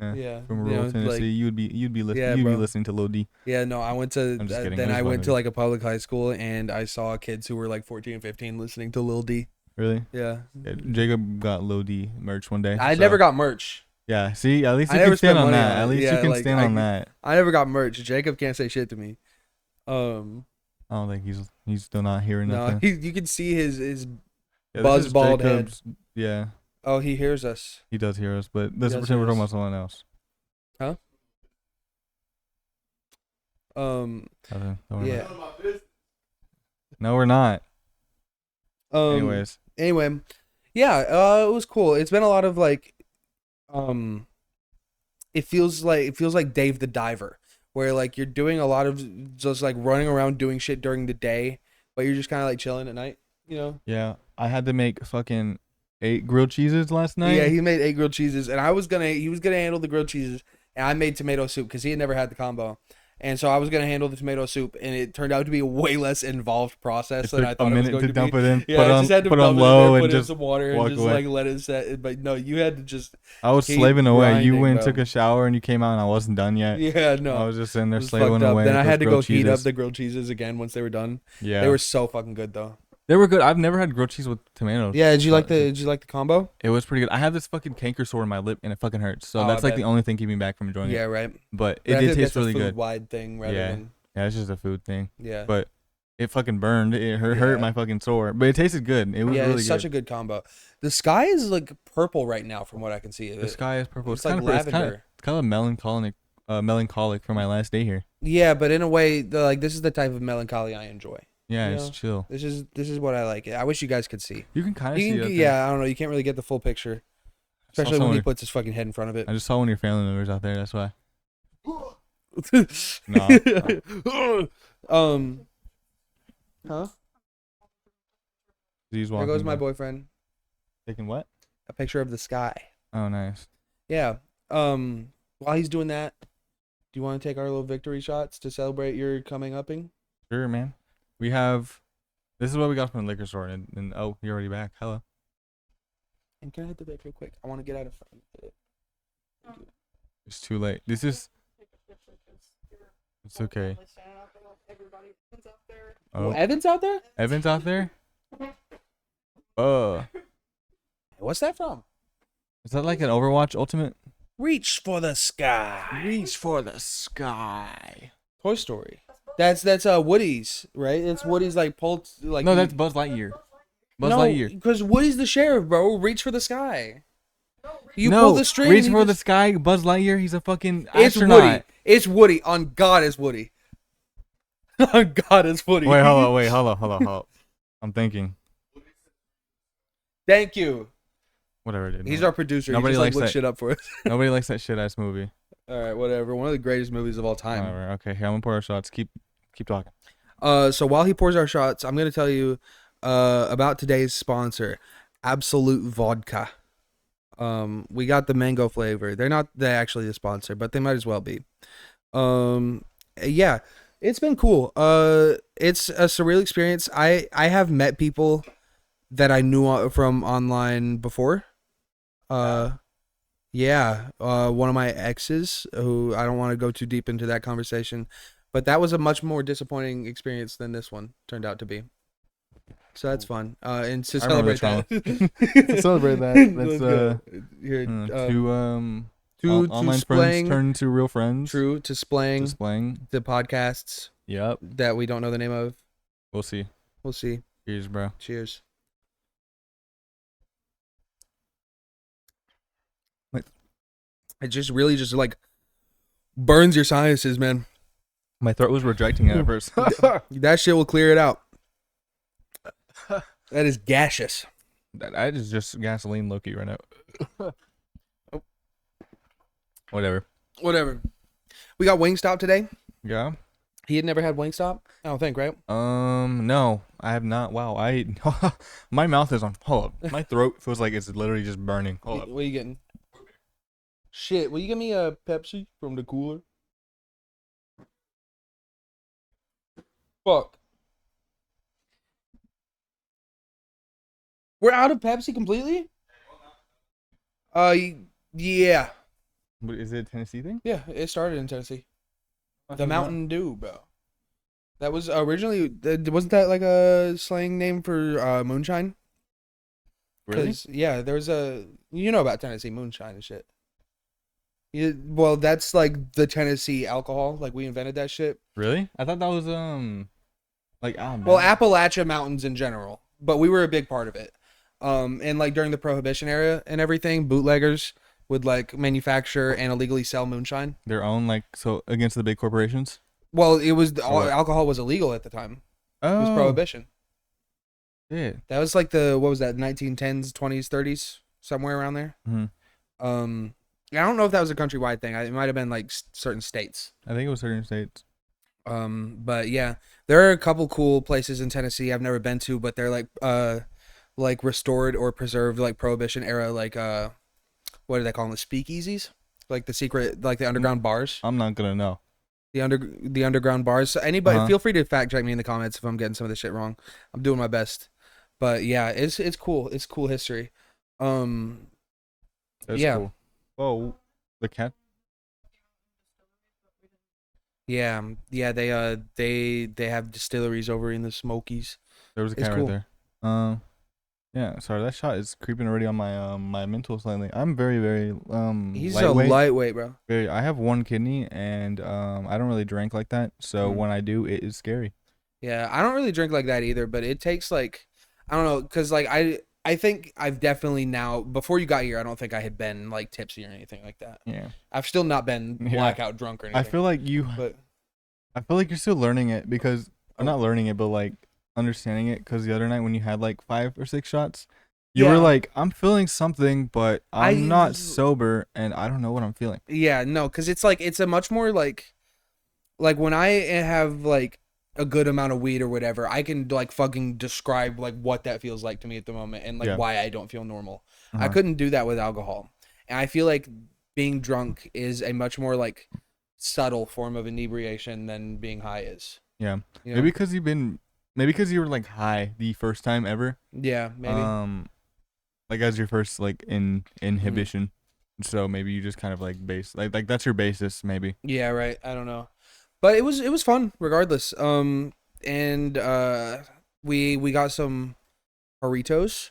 Yeah.
Yeah,
From
you
rural
know,
Tennessee,
like yeah,
you'd be
bro.
listening to Lil D.
Yeah, no, I went to
I'm just kidding.
then
I'm
I
just
went to
fucking with
like a public high school and I saw kids who were like 14 and 15 listening to Lil D.
you. Really?
Yeah.
Yeah, Jacob got Lil D merch one day.
I
So
never got merch.
yeah, see, at least
I
you
never
can stand
spent
on
money
that.
on
At
it.
least you
Yeah,
can
like
stand on that.
I never got merch. Jacob can't say shit to me.
I don't think he's still not hearing
No,
nothing.
you can see his
Yeah, this
buzz
is
bald head.
Jacob's. Yeah,
Oh, he hears us.
he does hear us, but let's
Does
pretend
hear
we're talking
us.
about someone else.
Huh?
Don't worry
Yeah.
about it. No, we're not. Anyways,
Anyway, yeah, it was cool. It's been a lot of like, um, it feels like Dave the Diver, where like you're doing a lot of just like running around doing shit during the day, but you're just kind of like chilling at night, you know?
yeah, I had to make fucking 8 grilled cheeses last night.
Yeah, he made 8 grilled cheeses, and he was gonna handle the grilled cheeses, and I made tomato soup because he had never had the combo. And so I was gonna handle the tomato soup, and it turned out to be a way less involved process
It
than
took
I
a
thought it was
minute
going
to
to
dump
be.
it in,
Yeah, I just had to
put
dump
on
it in there,
low, and
put in
just
some water, and
walk
just
away.
like let it set. But no, you had to just
I was
keep
slaving away. You
grinding,
went and
bro.
took a shower, and you came out, and I wasn't done yet.
Yeah,
I
no,
was just sitting
it
there
was
slaving
fucked up.
away
Then
at
I
those
had to go
grilled
heat up
cheeses.
the grilled cheeses again once they were done.
Yeah,
They were so fucking good though.
they were good. I've never had grilled cheese with tomatoes.
Yeah, did you like the
So
did you like the combo?
it was pretty good. I have this fucking canker sore in my lip, and it fucking hurts. So
Oh, I
that's like
bet.
the only thing keeping me back from enjoying
Yeah,
it.
right.
But
But
it
I
did
think
taste
that's
really
a
good.
food wide thing rather
Yeah,
than
yeah, it's just a food thing.
yeah.
But it fucking burned. It hurt
Yeah.
my fucking sore. But it tasted good. It was
Yeah,
really
it's
good.
such a good combo. The sky is like purple right now, from what I can see.
The sky is purple.
It's
It's
like
kind of
lavender.
it's kind of melancholic for my last day here.
Yeah, but in a way, like this is the type of melancholy I enjoy.
Yeah,
You
it's
know?
chill.
This is what I like. I wish you guys could see.
You can kind of
You
see
can,
it.
yeah, I don't know. You can't really get the full picture, especially when he puts his fucking head in front of it.
I just saw one of your family members out there. That's why. No.
Huh?
He's
There
walking
goes my
by.
boyfriend.
Taking what?
A picture of the sky.
Oh, nice.
Yeah. While he's doing that, do you want to take our little victory shots to celebrate your coming upping?
Sure, man. We have. This is what we got from the liquor store, and oh, you're already back. Hello.
And can I hit the vape real quick? I want to get out of front.
It's too late. This is. It's okay.
Oh,
Oh,
Evan's out there?
Evan's out there.
What's that from?
Is that like an Overwatch Ultimate?
Reach for the sky.
Reach for the sky.
Toy Story. That's Woody's, right? It's Woody's like pulse like
No, that's Buzz Lightyear. Buzz
no,
Lightyear.
because Woody's the sheriff, bro. Reach for the sky. You
no,
pull the string.
Reach
and
for
he
the
just-
sky. Buzz Lightyear. He's a fucking
It's
astronaut.
Woody. It's Woody. On God, it's Woody. On God, it's Woody.
Wait, hold on. I'm thinking.
Thank you.
Whatever, dude.
He's our producer.
Nobody
he just like
likes
looks
that.
shit up for us.
Nobody likes that shit ass movie.
All right, whatever. One of the greatest movies of all time.
Whatever. Okay, here I'm gonna pour our shots. Keep talking.
So while he pours our shots, I'm gonna tell you about today's sponsor, Absolute Vodka. We got the mango flavor. They're actually the sponsor, but they might as well be. Yeah, it's been cool. It's a surreal experience. I have met people that I knew from online before. Yeah, one of my exes, who I don't want to go too deep into that conversation, but that was a much more disappointing experience than this one turned out to be. So that's fun. And to
I remember
celebrate
this
that,
To celebrate that, let's
here,
two
to
online
splang,
friends turn into real friends.
true to splang,
To splang.
the podcasts
Yep.
that we don't know the name of.
We'll see.
We'll see.
Cheers, bro.
Cheers.
Wait.
It just really just like burns your sinuses, man.
My throat was rejecting it at first.
That shit will clear it out. That is gaseous.
That is just gasoline Loki right now. Whatever.
Whatever. We got Wingstop today.
Yeah.
He had never had Wingstop, I don't think, right?
No, I have not. Wow, my mouth is on. Hold up, my throat feels like it's literally just burning. Hold up.
What are you getting? Shit, will you give me a Pepsi from the cooler? Fuck. We're out of Pepsi completely? Yeah.
But is it a Tennessee thing?
Yeah, it started in Tennessee.
I
The
forgot.
Mountain Dew, bro. That was originally wasn't that like a slang name for moonshine?
Really?
Cause yeah, there's a you know about Tennessee moonshine and shit. Well, that's like the Tennessee alcohol. Like we invented that shit.
Really? I thought that was like
Well,
Alabama.
Appalachia Mountains in general, but we were a big part of it. And like during the Prohibition era and everything, bootleggers would like manufacture and illegally sell moonshine.
Their own like so against the big corporations
Well, it was
or what?
alcohol was illegal at the time. It was
Oh,
Prohibition.
yeah.
That was like the what was that 1910s, 20s, 30s, somewhere around there.
Hmm.
Um, I don't know if that was a countrywide thing. It might have been like certain states.
I think it was certain states.
But yeah, there are a couple cool places in Tennessee I've never been to, but they're like restored or preserved like Prohibition era, like what do they call them? The speakeasies, like the secret, like the
Mm,
underground bars,
I'm not gonna know.
the underground bars. So anybody,
Uh-huh.
feel free to fact check me in the comments if I'm getting some of this shit wrong. I'm doing my best, but yeah, it's cool. It's cool history. Um,
That's
yeah,
cool. Oh, the cat.
yeah, yeah. They have distilleries over in the Smokies.
There was a
It's
cat right
cool.
there. Yeah. Sorry, that shot is creeping already on my my mental slightly. I'm very very
He's a
lightweight.
lightweight, bro.
Very. I have one kidney and I don't really drink like that. So
Mm.
when I do, it is scary.
Yeah, I don't really drink like that either, but it takes like I don't know, cause like I think I've definitely now before you got here, I don't think I had been like tipsy or anything like that.
Yeah.
I've still not been
Yeah.
blackout drunk or
I
anything,
feel like you.
but
I feel like you're still learning it because I'm
oh
not learning it, but like understanding it. Because the other night when you had like 5 or 6 shots, you were
yeah,
like, "I'm feeling something, but I'm
I
not sober, and I don't know what I'm feeling."
yeah no, cause it's like it's a much more like when I have like a good amount of weed or whatever, I can like fucking describe like what that feels like to me at the moment and like
Yeah.
why I don't feel normal.
Uh
I
huh.
couldn't do that with alcohol. And I feel like being drunk is a much more like subtle form of inebriation than being high is.
Yeah.
You
Maybe
know?
because maybe because you were like high the first time ever.
Yeah, maybe.
Um, like as your first like
Mm.
inhibition. So maybe you just kind of like base like that's your basis maybe.
Yeah, right. I don't know. But it was fun regardless. And we got some burritos.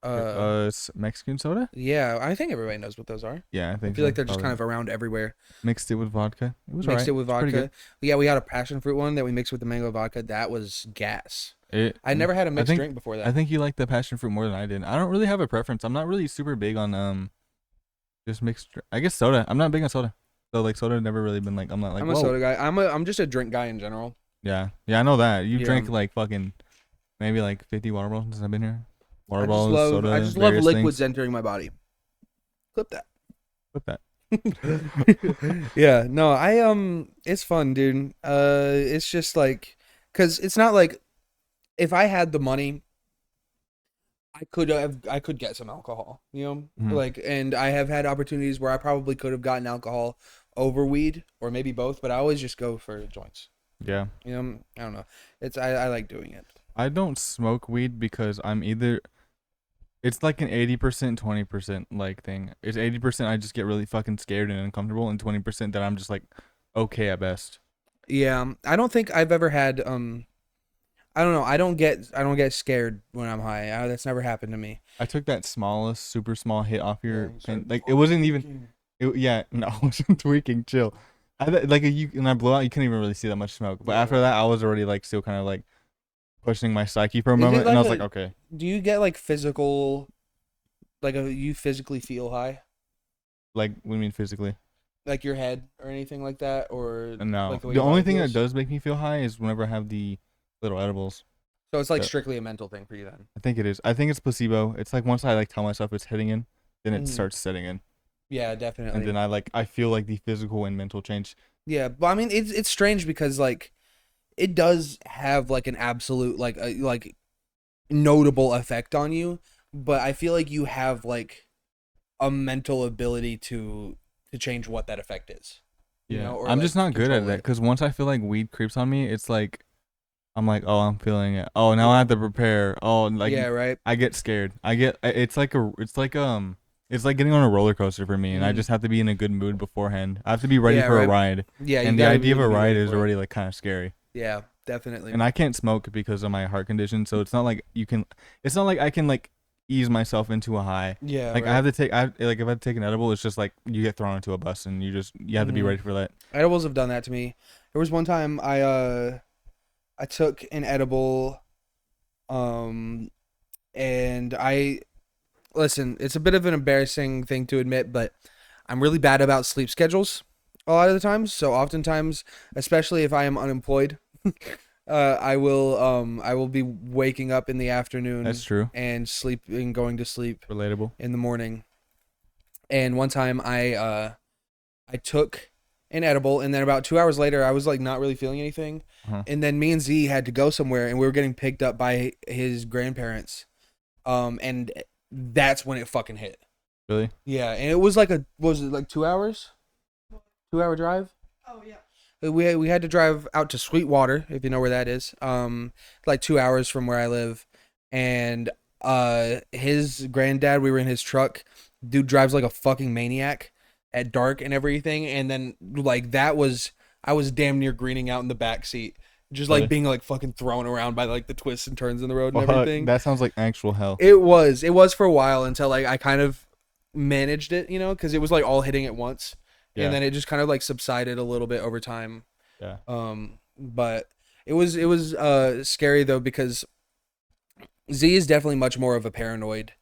It's Mexican soda.
Yeah, I think everybody knows what those are.
Yeah, I
I
think
feel
so.
like they're just kind
Probably
of around everywhere.
mixed it with vodka. It was
Mixed
alright.
it with
It's pretty good.
vodka. Yeah, we had a passion fruit one that we mixed with the mango vodka. That was gas.
It.
I never had a
I
mixed
think
drink before
I
that.
think you like the passion fruit more than I did. I don't really have a preference. I'm not really super big on just mixed. I guess soda. I'm not big on soda. So like soda never really been like I'm not like
I'm a
whoa.
soda guy. I'm just a drink guy in general.
Yeah, yeah, I know that. You
Yeah.
drank like fucking maybe like 50 water bottles since I've been here. Water bottles,
I
soda,
just love
various
liquids
things.
entering my body. Clip that.
With that.
Yeah, no, it's fun, dude. It's just like cuz it's not like if I had the money, I could get some alcohol, you know?
Mhm.
Like and I have had opportunities where I probably could have gotten alcohol over weed or maybe both, but I always just go for joints.
Yeah.
You know, I don't know. I like doing it.
I don't smoke weed because I'm either it's like an 80% 20% like thing. It's 80% I just get really fucking scared and uncomfortable and 20% that I'm just like okay at best.
Yeah, I don't think I've ever had I don't know. I don't get scared when I'm high. That's never happened to me.
I took that smallest super small hit off
Yeah,
your
you
pen.
start
Like it wasn't even
tweaking.
yeah, no, I wasn't tweaking, chill. Like you when I blew out you couldn't even really see that much smoke. But
Yeah,
after
right.
that I was already like still kind of like questioning my psyche for a
Is it
moment and I
like
was like
a?
okay.
Do you get like physical, like a you physically feel high,
Like what do you mean physically?
like your head or anything like that, or
No.
like the way
The
your
only
body
thing that
feels?
does make me feel high is whenever I have the little edibles.
So it's like
That
strictly a mental thing for you then.
I think it is. I think it's placebo. It's like once I like tell myself it's hitting in, then it
Hmm.
starts setting in,
Yeah,
and then
definitely.
I feel like the physical and mental change.
Yeah, but I mean it's strange because like it does have like an absolute like notable effect on you, but I feel like you have like a mental ability to change what that effect is, you
Yeah,
know, or
I'm just
like
not good at
control
that
it.
because once I feel like weed creeps on me, it's like I'm like, oh, I'm feeling it. Oh, now I
Yeah.
have to prepare. Oh, like
Yeah, right.
I get scared. It's like It's like getting on a roller coaster for me, and I
Mm.
just have to be in a good mood beforehand. I have to be ready
Yeah,
for a
right.
ride,
Yeah, you
and the
gotta
idea of
really
a
be
ride
ready
is
for it.
already like kind of scary.
Yeah, definitely.
And I can't smoke because of my heart condition, so it's not like you can. It's not like I can like ease myself into a high.
Yeah,
Like I
right.
have to take. Like if I take an edible, it's just like you get thrown into a bus, and you have to be
Hmm.
ready for that.
Edibles have done that to me. There was one time I took an edible, um and I listen, it's a bit of an embarrassing thing to admit, but I'm really bad about sleep schedules a lot of the times. So oftentimes, especially if I am unemployed, I will be waking up in the
That's
afternoon
true.
and going to sleep
Relatable.
in the morning. And one time I took an edible, and then about 2 hours later, I was like not really feeling anything.
Uh-huh.
And then me and Z had to go somewhere, and we were getting picked up by his grandparents. And that's when it fucking hit.
Really?
Yeah, and it was like what was it, like 2 hours? 2 hour drive.
Oh yeah.
We had to drive out to Sweetwater, if you know where that is. Like 2 hours from where I live, and his granddad, we were in his truck. Dude drives like a fucking maniac at dark and everything, and then like I was damn near greening out in the back seat, just like
Really?
being like fucking thrown around by like the twists and turns in the road and
Fuck,
everything.
that sounds like actual hell.
It was for a while until like I kind of managed it, you know, because it was like all hitting at once,
Yeah.
and then it just kind of like subsided a little bit over time.
Yeah.
But it was scary though, because Z is definitely much more of a paranoid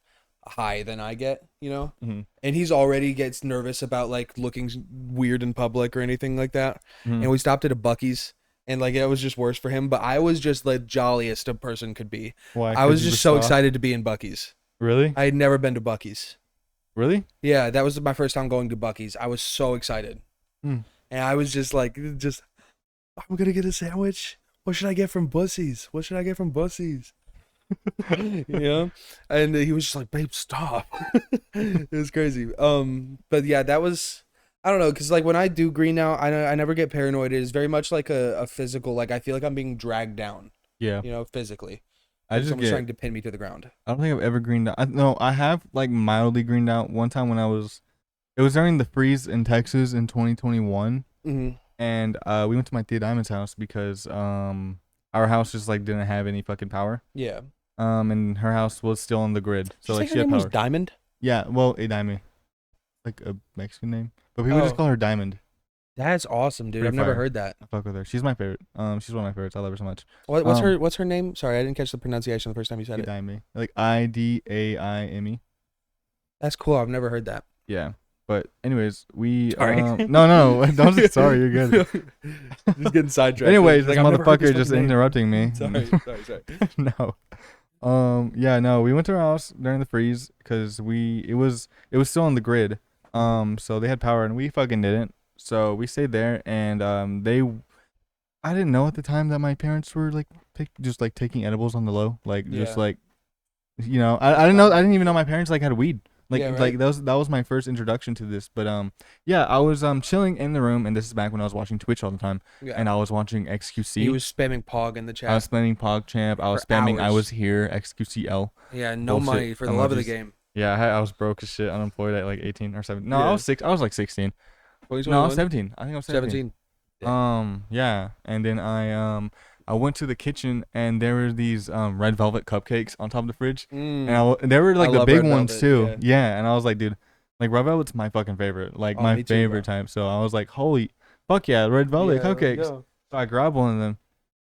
high than I get, you know,
Mm-hmm.
and he's already gets nervous about like looking weird in public or anything like that.
Mm-hmm.
And we stopped at a Bucky's. And like it was just worse for him, but I was just the jolliest a person could be.
Why?
I
'Cause
was
you
just
were
so
soft?
excited to be in Bucky's.
Really?
I had never been to Bucky's.
Really?
Yeah, that was my first time going to Bucky's. I was so excited.
Mm.
And I was just like, I'm going to get a sandwich. What should I get from Bucky's? What should I get from Bucky's? You know? And he was just like, babe, stop. It was crazy. But yeah, that was, I don't know, because like when I do green now, I never get paranoid. It is very much like a physical, like I feel like I'm being dragged down,
Yeah.
you know, physically.
I
Like
just
someone's
get.
trying to pin me to the ground.
I don't think I've ever greened out. No, I have like mildly greened out one time when I was. It was during the freeze in Texas in 2021,
Mm-hmm.
and we went to my Tia Diamond's house because our house just like didn't have any fucking power.
Yeah.
And her house was still on the grid, so
Did you
like
say
she
her
had
name was
power.
Diamond?
Yeah, well, a diamond, like a Mexican name, but people just
Oh.
call her Diamond.
That's awesome, dude.
Pretty
I've never
fire.
heard that.
I fuck with her. She's my favorite. She's one of my favorites. I love her so much.
What's
Um,
what's her name? Sorry, I didn't catch the pronunciation the first time you said it.
Diamond, like Idaime.
That's cool. I've never heard that.
Yeah. But anyways, we
Sorry.
no, don't. Sorry, you're good.
Just getting sidetracked.
Anyways,
Like,
this
I've never heard this
motherfucker just
fucking name.
interrupting me.
Sorry.
No. Yeah, no, we went to our house during the freeze because it was still on the grid. So they had power and we fucking didn't. So we stayed there and I didn't know at the time that my parents were like just like taking edibles on the low, like just
Yeah.
like, you know, I didn't know, I didn't even know my parents like had weed. Like
Yeah,
like
right.
that was my first introduction to this. But yeah, I was chilling in the room, and this is back when I was watching Twitch all the time,
Yeah.
and I was watching XQC.
He was spamming Pog in the
I was
chat.
spamming PogChamp. I was
For
spamming I
hours.
was here XQCL.
Yeah, no
bullshit
money for the love of the
emojis.
game.
Yeah, I was broke as shit, unemployed at like 18 or 17. No,
Yeah.
I was like 16. No, I was 17. I think I was 17.
17.
Yeah, and then I went to the kitchen and there were these red velvet cupcakes on top of the fridge, and they were like
I
the
love
big
red
ones
velvet,
too.
yeah.
Yeah, and I was like, dude, like red velvet's my fucking favorite, like
Oh,
my
me too,
favorite
bro.
type. So I was like, holy fuck yeah, red velvet
Yeah,
cupcakes.
yo.
So I grabbed one of them,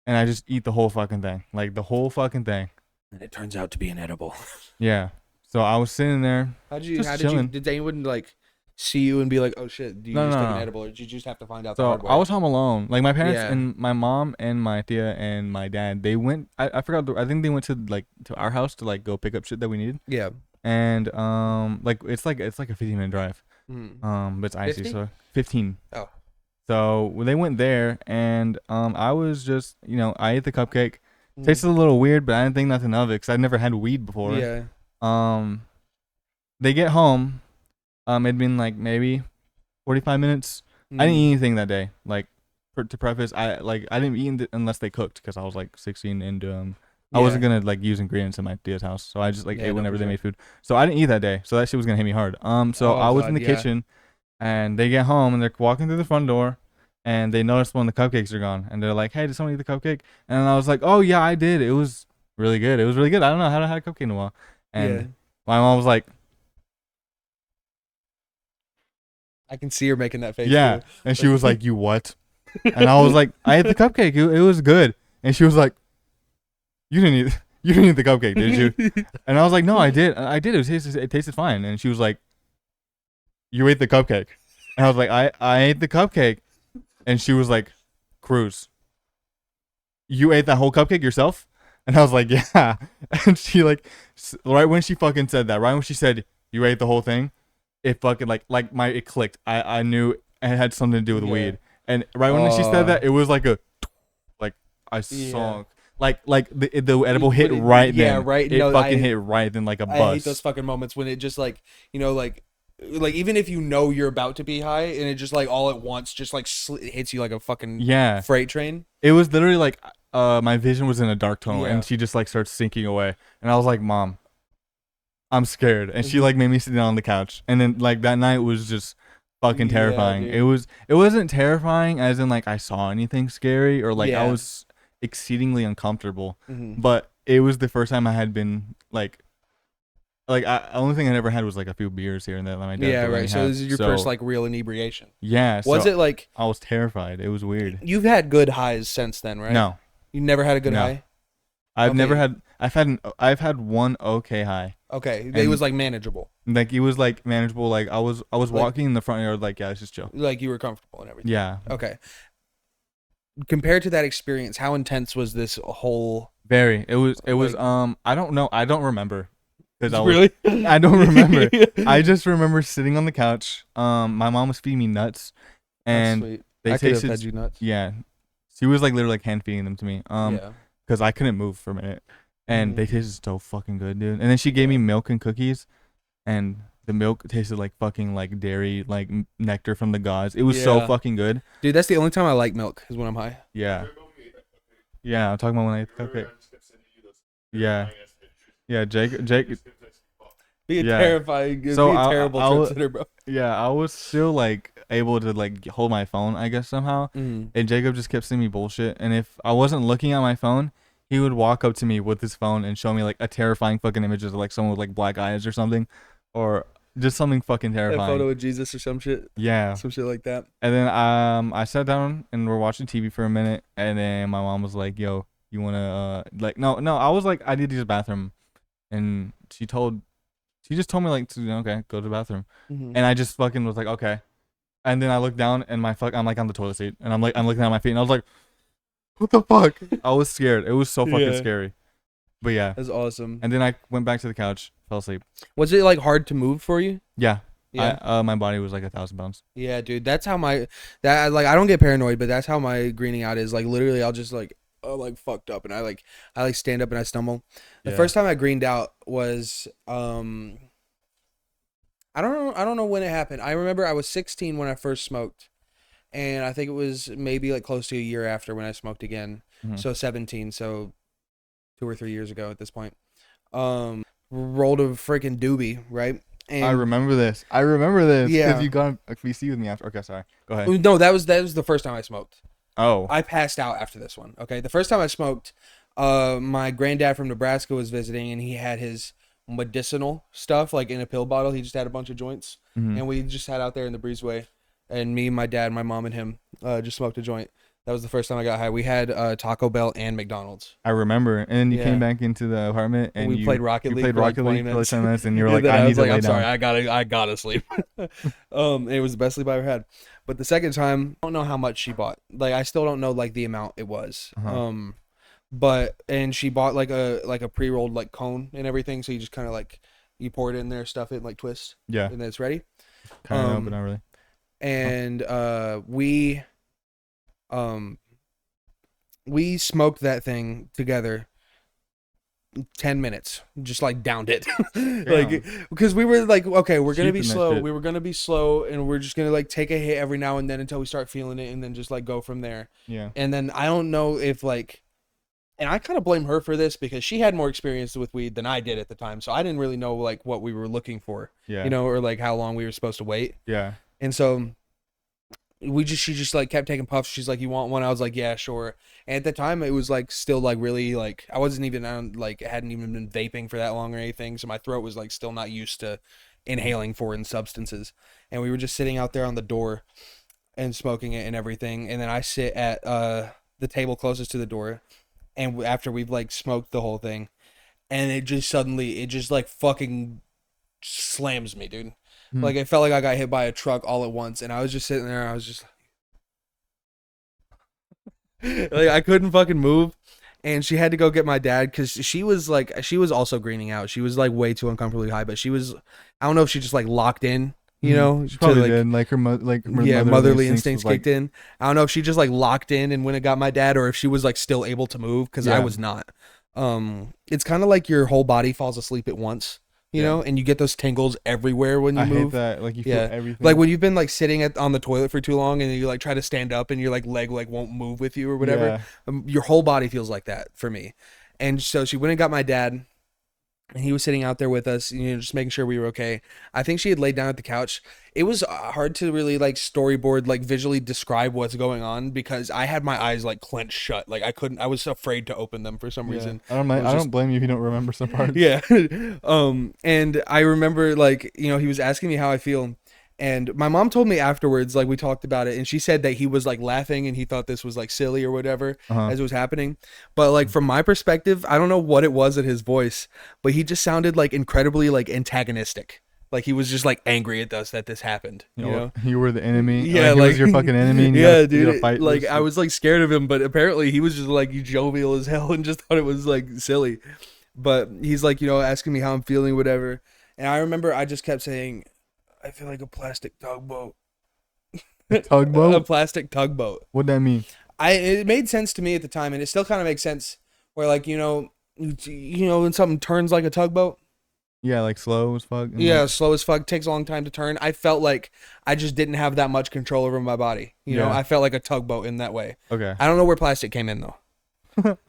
and I just eat the whole fucking thing, like the whole fucking thing.
And it turns out to be an edible.
Yeah. So I was sitting there.
Just
Just chilling.
did anyone like see you and be like, oh shit, do you
No,
just
no,
take an
no.
edible, or did you just have to find out the
So
hard way?
I was home alone. Like my parents
Yeah.
and my mom and my tia and my dad, they went. I forgot. I think they went to like to our house to like go pick up shit that we needed.
Yeah.
And like it's like a 15-minute drive.
Mm.
But it's icy,
50?
so 15.
Oh.
So they went there, and I was just, you know, I ate the cupcake.
Mm.
Tasted a little weird, but I didn't think nothing of it because I'd never had weed before.
Yeah.
They get home. It'd been like maybe 45 minutes. I didn't eat anything that day. Like, to preface, I didn't eat unless they cooked because I was like 16 and I wasn't
Yeah.
gonna like use ingredients in my tia's house, so I just like
Yeah,
ate
no,
whenever
for
they
sure.
made food. So I didn't eat that day, so that shit was gonna hit me hard. So
Oh
I was in
God,
the
yeah.
kitchen, and they get home and they're walking through the front door, and they notice one of the cupcakes are gone, and they're like, "Hey, did someone eat the cupcake?" And I was like, "Oh yeah, I did. It was really good. It was really good. I don't know, I hadn't had a cupcake in a while."
Yeah.
And my mom was like,
I can see her making that face
"Yeah,"
too.
and she
Like,
was like, "You what?" And I was like, "I ate the cupcake. It was good." And she was like, "You didn't eat." You didn't eat the cupcake, did you? And I was like, "No, I did. I did. It tasted fine." And she was like, "You ate the cupcake." And I was like, I ate the cupcake. And she was like, "Cruz, you ate that whole cupcake yourself?" And I was like, "Yeah." And she like, right when she fucking said that, right when she said, "You ate the whole thing," it fucking it clicked. I knew it had something to do with
yeah.
weed. And right when she said that, it was like like I
Yeah.
saw the edible hit
When
right
yeah,
then.
right.
It
No,
fucking hit right then like a
I hate those
bus.
fucking moments when it just like, like even if you know you're about to be high and it just like all at once just like hits you like a fucking
Yeah.
freight train.
It was literally like my vision was in a dark tunnel
Yeah.
and she just like starts sinking away. And I was like, "Mom, I'm scared." And she
Mhm.
like made me sit down on the couch. And then like that night was just fucking
Yeah,
terrifying.
dude.
It wasn't terrifying as in like I saw anything scary or like I
Yeah.
was exceedingly uncomfortable.
Hmm.
But it was the first time I had been only thing I never had was like a few beers here and there that my dad
Yeah,
would let
right.
me
So
have.
this is your first
So
like real inebriation.
yeah,
Was
so
it like
I was terrified. It was weird.
you've had good highs since then, right?
No,
You never had a good
no.
high?
I've never
Okay.
had I've had one okay high.
Okay. It
And
was like manageable.
like it was like manageable. Like I was
Like
walking in the front yard like yeah, it's just chill.
like you were comfortable and everything.
Yeah,
Okay. Compared to that experience, how intense was this whole
very. It was
like
I don't know. I don't remember because
really?
I don't remember. I just remember sitting on the couch. My mom was feeding me nuts
That's
and
sweet.
they
I could have
tasted
fed you nuts.
yeah. She was like literally like hand feeding them to me.
Yeah.
Because I couldn't move for a minute, and
Hmm.
they tasted so fucking good, dude. And then she gave me
Yeah.
milk and cookies, and the milk tasted like fucking like dairy, like nectar from the gods. It was so
Yeah.
fucking good.
Dude, that's the only time I like milk is when I'm high.
Yeah, yeah. I'm talking about when I ate the cupcake. Yeah, yeah. Jake.
Be a
Yeah.
terrifying, it'd
So
be a terrible
I
trip
was
sitter, bro.
yeah I was still like able to like hold my phone I guess somehow,
Mm.
and Jacob just kept sending me bullshit. And if I wasn't looking at my phone, he would walk up to me with his phone and show me like a terrifying fucking image of like someone with like black eyes or something, or just something fucking
A
terrifying.
photo of Jesus or
Yeah.
some shit like that.
And then I sat down and we're watching TV for a minute, and then my mom was like, "Yo, you wanna like no," I was like, "I need to use the bathroom," and she just told me like to okay go to the bathroom,
Hmm.
and I just fucking was like okay, and then I looked down and I'm like on the toilet seat, and I'm looking at my feet, and I was like, "What the fuck?" I was scared. It was so fucking
Yeah,
scary. But yeah,
that's awesome.
and then I went back to the couch, fell asleep.
Was it like hard to move for you?
Yeah,
Yeah.
my body was like 1,000 pounds.
Yeah, dude. That's how like I don't get paranoid, but that's how my greening out is. Like literally I'll just like like fucked up and I stand up and I stumble. The
Yeah.
first time I greened out was I don't know when it happened. I remember I was 16 when I first smoked. And I think it was maybe like close to a year after when I smoked again.
Mhm.
So 17, so 2 or 3 years ago at this point. Rolled a freaking doobie, right? And
I remember this. Because
yeah.
you got a VC with me after. Okay, sorry. Go ahead.
No, that was the first time I smoked.
Oh.
I passed out after this one. Okay, the first time I smoked, my granddad from Nebraska was visiting, and he had his medicinal stuff like in a pill bottle. He just had a bunch of joints,
Mhm.
and we just sat out there in the breezeway, and me, my dad, my mom, and him just smoked a joint. That was the first time I got high. We had Taco Bell and McDonald's.
I remember. And then you
Yeah.
came back into the apartment and
We played Rocket
you
League
played
for like
Rocket
20
League for like
minutes.
10 minutes, and you were
And
like,
then
I
I
need
was
to
like,
lay
I'm
down.
sorry, I gotta sleep. It was the best sleep I ever had. But the second time, I don't know how much she bought. Like I still don't know like the amount it was.
Uh-huh.
But and she bought like a pre-rolled like cone and everything. So you just kind of like you pour it in there, stuff it, and, like twist,
Yeah.
and then it's ready.
Kind of, but not really.
And we smoked that thing together 10 minutes, just like downed it. Like because we were like, okay, we're gonna be
Cheap in that
slow,
shit.
we were gonna be slow, and we're just gonna like take a hit every now and then until we start feeling it, and then just like go from there.
Yeah.
And then I don't know if like And I kind of blame her for this because she had more experience with weed than I did at the time. So I didn't really know like what we were looking for,
Yeah.
or like how long we were supposed to wait.
Yeah.
And so she just like kept taking puffs. She's like, "You want one?" I was like, "Yeah, sure." And at the time, it was like still like really like I wasn't even on like hadn't even been vaping for that long or anything, so my throat was like still not used to inhaling foreign substances. And we were just sitting out there on the door and smoking it and everything. And then I sit at the table closest to the door, and after we've like smoked the whole thing, and it just like fucking slams me, dude.
Hmm.
Like it felt like I got hit by a truck all at once, and I was just sitting there. I was just like I couldn't fucking move, and she had to go get my dad because she was also greening out. She was like way too uncomfortably high, but she was I don't know if she just like locked in,
She
to
probably
like
did. Like her
yeah, motherly instincts
was like,
kicked in. I don't know if she just like locked in and went and got my dad, or if she was like still able to move because I
yeah.
was not. It's kind of like your whole body falls asleep at once,
Yeah.
and you get those tingles everywhere when you
I hate
move.
that. Like you feel
Yeah,
everything.
like when you've been like sitting on the toilet for too long and you like try to stand up and your like leg like won't move with you or whatever.
Yeah.
Your whole body feels like that for me. And so she went and got my dad, and he was sitting out there with us, just making sure we were okay. I think she had laid down at the couch. It was hard to really like storyboard, like visually describe what's going on because I had my eyes like clenched shut. Like I couldn't, I was afraid to open them for some
Yeah.
reason.
I don't blame you if you don't remember some parts.
Yeah. And I remember like, he was asking me how I feel. And my mom told me afterwards, like we talked about it, and she said that he was like laughing and he thought this was like silly or whatever
Uh-huh.
as it was happening. But like from my perspective, I don't know what it was at his voice, but he just sounded like incredibly like antagonistic. Like he was just like angry at us that this happened.
You were the enemy.
Yeah,
He was your fucking enemy. And
yeah,
you
dude.
gotta fight
Like
this.
I was like scared of him, but apparently he was just like jovial as hell and just thought it was like silly. But he's like, asking me how I'm feeling, whatever. And I remember I just kept saying, I feel like a plastic tugboat. A
Tugboat.
plastic tugboat.
What'd that mean?
It made sense to me at the time, and it still kind of makes sense. Where like when something turns like a tugboat.
Yeah, like slow as fuck. And
Yeah,
like,
slow as fuck, takes a long time to turn. I felt like I just didn't have that much control over my body.
Yeah.
I felt like a tugboat in that way.
okay.
I don't know where plastic came in though.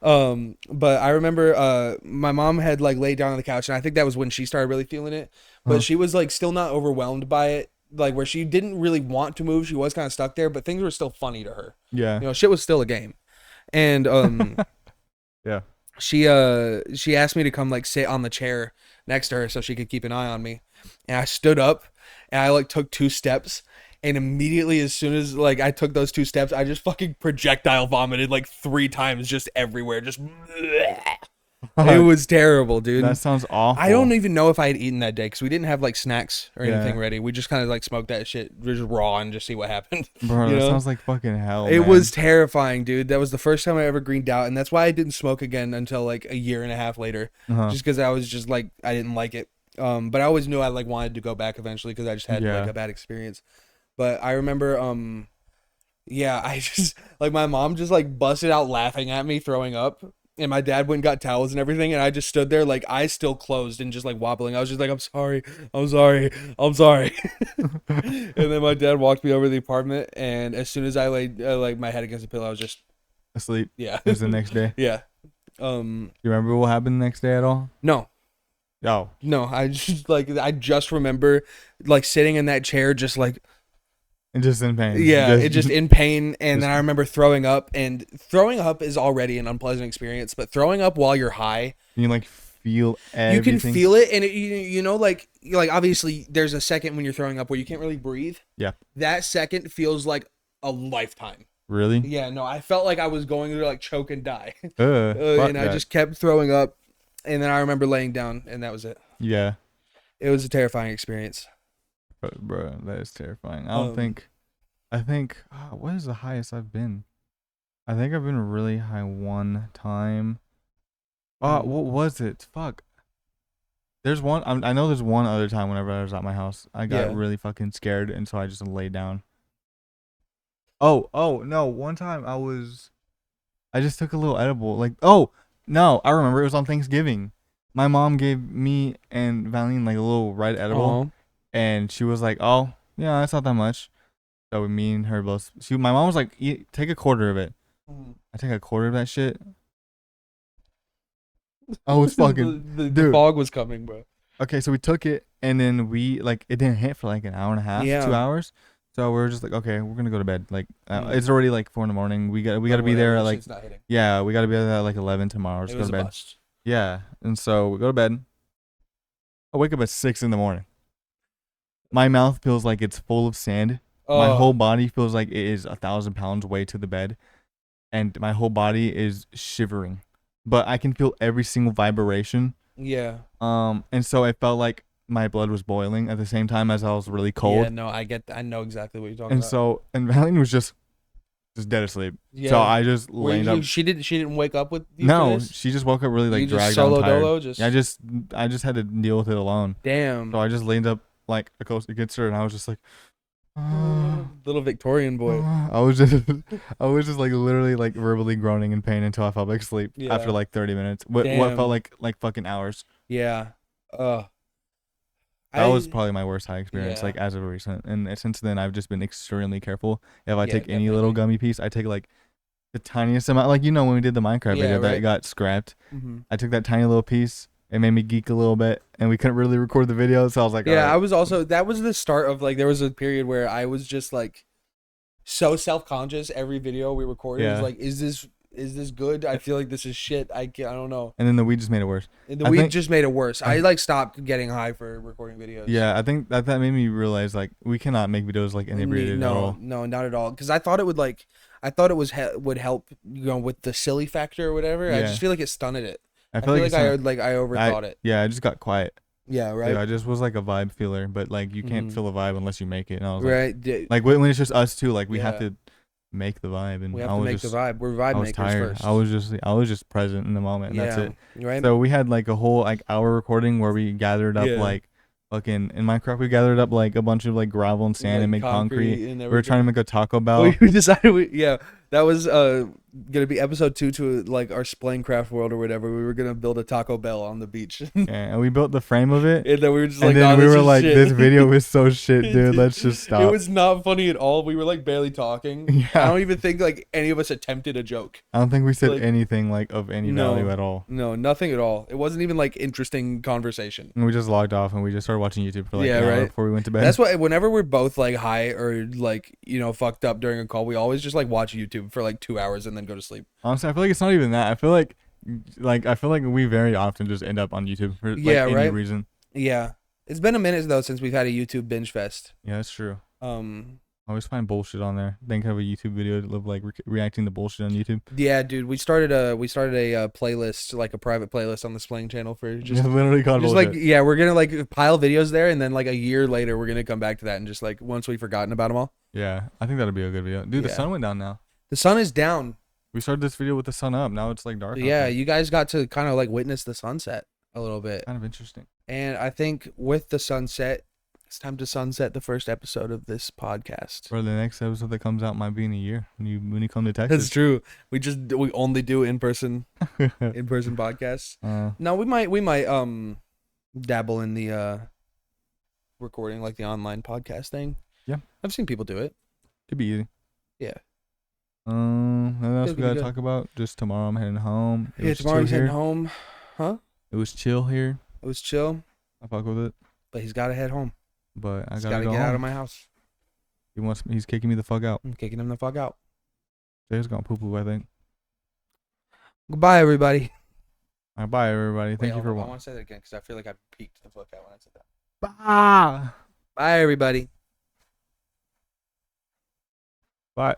But I remember my mom had like laid down on the couch, and I think that was when she started really feeling it. But
Huh.
she was like still not overwhelmed by it, like where she didn't really want to move. She was kind of stuck there, but things were still funny to her.
Yeah.
Shit was still a game. And
Yeah.
she asked me to come like sit on the chair next to her so she could keep an eye on me. And I stood up and I like took 2 steps, and immediately as soon as like I took those 2 steps, I just fucking projectile vomited like 3 times just everywhere. Just it was terrible, dude.
That sounds awful.
I don't even know if I had eaten that day because we didn't have like snacks or anything
Yeah.
ready. We just kind of like smoked that shit just raw and just see what happened.
Bro,
you
that
know?
sounds like fucking hell.
It
man.
was terrifying, dude. That was the first time I ever greened out, and that's why I didn't smoke again until like a year and a half later.
Uh-huh.
Just because I was just like I didn't like it. But I always knew I like wanted to go back eventually because I just had
Yeah.
like a bad experience. But I remember, yeah, I just like my mom just like busted out laughing at me, throwing up. And my dad went and got towels and everything, and I just stood there like eyes still closed and just like wobbling. I was just like, I'm sorry, I'm sorry, I'm sorry. And then my dad walked me over to the apartment, and as soon as I laid like my head against the pillow, I was just
Asleep.
yeah.
It was the next day.
Yeah.
You remember what happened the next day at all?
No,
Oh.
no. I just remember like sitting in that chair, just like
And just in pain.
yeah, it just in pain, and
just-
then I remember throwing up, and throwing up is already an unpleasant experience, but throwing up while you're high,
you like feel everything.
you can feel it, and like obviously there's a second when you're throwing up where you can't really breathe.
Yeah.
That second feels like a lifetime.
Really?
Yeah, no, I felt like I was going to like choke and die,
Fuck
and I
that.
just kept throwing up, and then I remember laying down, and that was it.
Yeah.
It was a terrifying experience.
Bro, that is terrifying. I think what is the highest I've been? I think I've been really high one time. What was it? Fuck. There's one. I know there's one other time whenever I was at my house, I got
Yeah.
really fucking scared, and so I just laid down. Oh no! One time I just took a little edible. Like, oh no, I remember it was on Thanksgiving. My mom gave me and Valine like a little red edible,
Uh-huh.
and she was like, "Oh yeah, that's not that much." So me and her both. My mom was like, take a quarter of it. I take a quarter of that shit. I was fucking
The
dude.
fog was coming, bro.
Okay, so we took it, and then we like it didn't hit for like an hour and a half,
Yeah.
2 hours. So we were just like, okay, we're gonna go to bed. Like
Mm.
it's already like 4 in the morning. We got
But
to be there
whatever,
at like
shit's not hitting.
yeah, we got to be there at like 11 tomorrow.
It
Just go
was
to
a
bed.
bust.
Yeah, and so we go to bed. I wake up at 6 in the morning. My mouth feels like it's full of sand. My whole
Oh,
body feels like it is 1,000 pounds way to the bed, and my whole body is shivering. But I can feel every single vibration.
yeah.
And so I felt like my blood was boiling at the same time as I was really
Yeah,
cold.
no, I know exactly what you're talking
And
about.
so, and Valen was just dead asleep. So
Yeah.
I just
Were
laid up.
you she didn't wake up with you for
No,
this?
she just woke up really
You
like
just
dragged out and
solo
tired.
dolo
Yeah, I just had to deal with it alone.
damn.
So I just laid up like close against her, and I was just like,
Little Victorian boy.
I was just, I was just like literally like verbally groaning in pain until I fell back asleep after
Yeah.
like 30 minutes. What felt
Damn.
like fucking hours.
Yeah. Uh
That was
I
probably my worst high experience,
yeah.
like as of recent. And since then, I've just been extremely careful. If I
Yeah,
take any little
definitely.
gummy piece, I take like the tiniest amount. Like when we did the Minecraft
Yeah,
video that
right.
got scrapped,
Mm-hmm.
I took that tiny little piece. It made me geek a little bit, and we couldn't really record the video, so I was like, all
Yeah, I
right.
was also that was the start of like there was a period where I was just like so self-conscious every video we recorded. It was
Yeah.
like, is this good? I feel like this is shit. I don't know.
And then the weed just made it worse.
And the
I
weed
think,
just made it worse. I
I,
like stopped getting high for recording videos.
yeah, I think that made me realize like we cannot make videos like inebriated at
No,
all.
no, not at all. Because I thought it would like, I thought it was would help, with the silly factor or whatever. I
Yeah,
just feel like it stunted it.
I
I
feel
feel
like
like
it's not.
I overthought it.
Yeah, I just got quiet.
Yeah,
Yeah,
right.
I just was like a vibe feeler, but like you can't
Hmm.
feel a vibe unless you make it. And I was
Right.
like when it's just us two, like we have
Yeah.
to make the vibe,
We
and
have
I
to
was
make the
just
vibe. We're vibe
I was
makers
tired.
first.
I was just present in the moment, and that's
Yeah.
it.
Right.
So we had like a whole like hour recording where we gathered up
Yeah.
like fucking in Minecraft. We gathered up like a bunch of like gravel and sand
Like
and made concrete.
and
We were trying to
everything.
make a Taco Bell.
We decided yeah, that was gonna be episode 2 to like our Splangcraft world or whatever. We were gonna build a Taco Bell on the beach.
And we built the frame of it.
And then we were just
And
like,
then
"Nah,
we
this
were
is
like,
shit."
this video is so shit, dude. Let's just
It
stop.
was not funny at all. We were like barely talking. I
Yeah.
don't even think like any of us attempted a joke.
I don't think we said
Like,
anything like of any value at all.
No, nothing at all. It wasn't even like interesting conversation.
And we just logged off and we just started watching YouTube for like
Yeah,
an hour
right.
before we went to bed.
That's why whenever we're both like high or like fucked up during a call, we always just like watch YouTube for like 2 hours and then go to sleep.
Honestly, I feel like it's not even that. I feel like we very often just end up on YouTube for like
Yeah,
any
right.
reason.
Yeah, it's been a minute though since we've had a YouTube binge fest.
Yeah, that's true.
Um,
I always find bullshit on there. Then have a YouTube video of like reacting to bullshit on YouTube.
yeah, dude, we started a playlist, like a private playlist on the Splang channel for
Just literally called
just
bullshit.
like yeah, we're gonna like pile videos there, and then like a year later, we're gonna come back to that and just like once we've forgotten about them all.
Yeah, I think that'd be a good video. Dude, the
Yeah.
sun went down now.
The sun is down.
We started this video with the sun up. Now it's like dark.
Yeah,
outside.
you guys got to kind of like witness the sunset a little bit,
Kind of interesting.
and I think with the sunset, it's time to sunset the first episode of this podcast.
Or the next episode that comes out might be in a year when you come to Texas.
That's true. We only do in person podcasts. No, we might dabble in the recording, like the online podcast thing.
Yeah.
I've seen people do it.
Could be easy.
Yeah.
What else
Could
we
be
gotta
good.
talk about? Just tomorrow I'm heading home. It
Yeah,
was
tomorrow
chill
he's heading
here.
home. Huh?
It was chill here.
It was chill,
I fuck with it,
but he's got to head home.
but I
He's
gotta
got to
go
get
home.
out of my house.
He's kicking me the fuck out.
I'm kicking him the fuck out.
Jay's gonna poo poo, I think.
Goodbye, everybody.
All right, bye everybody. Thank
Wait,
you for
I
watching.
want to say that again because I feel like I peaked the fuck out when I said that.
Bye.
Bye, everybody.
Bye.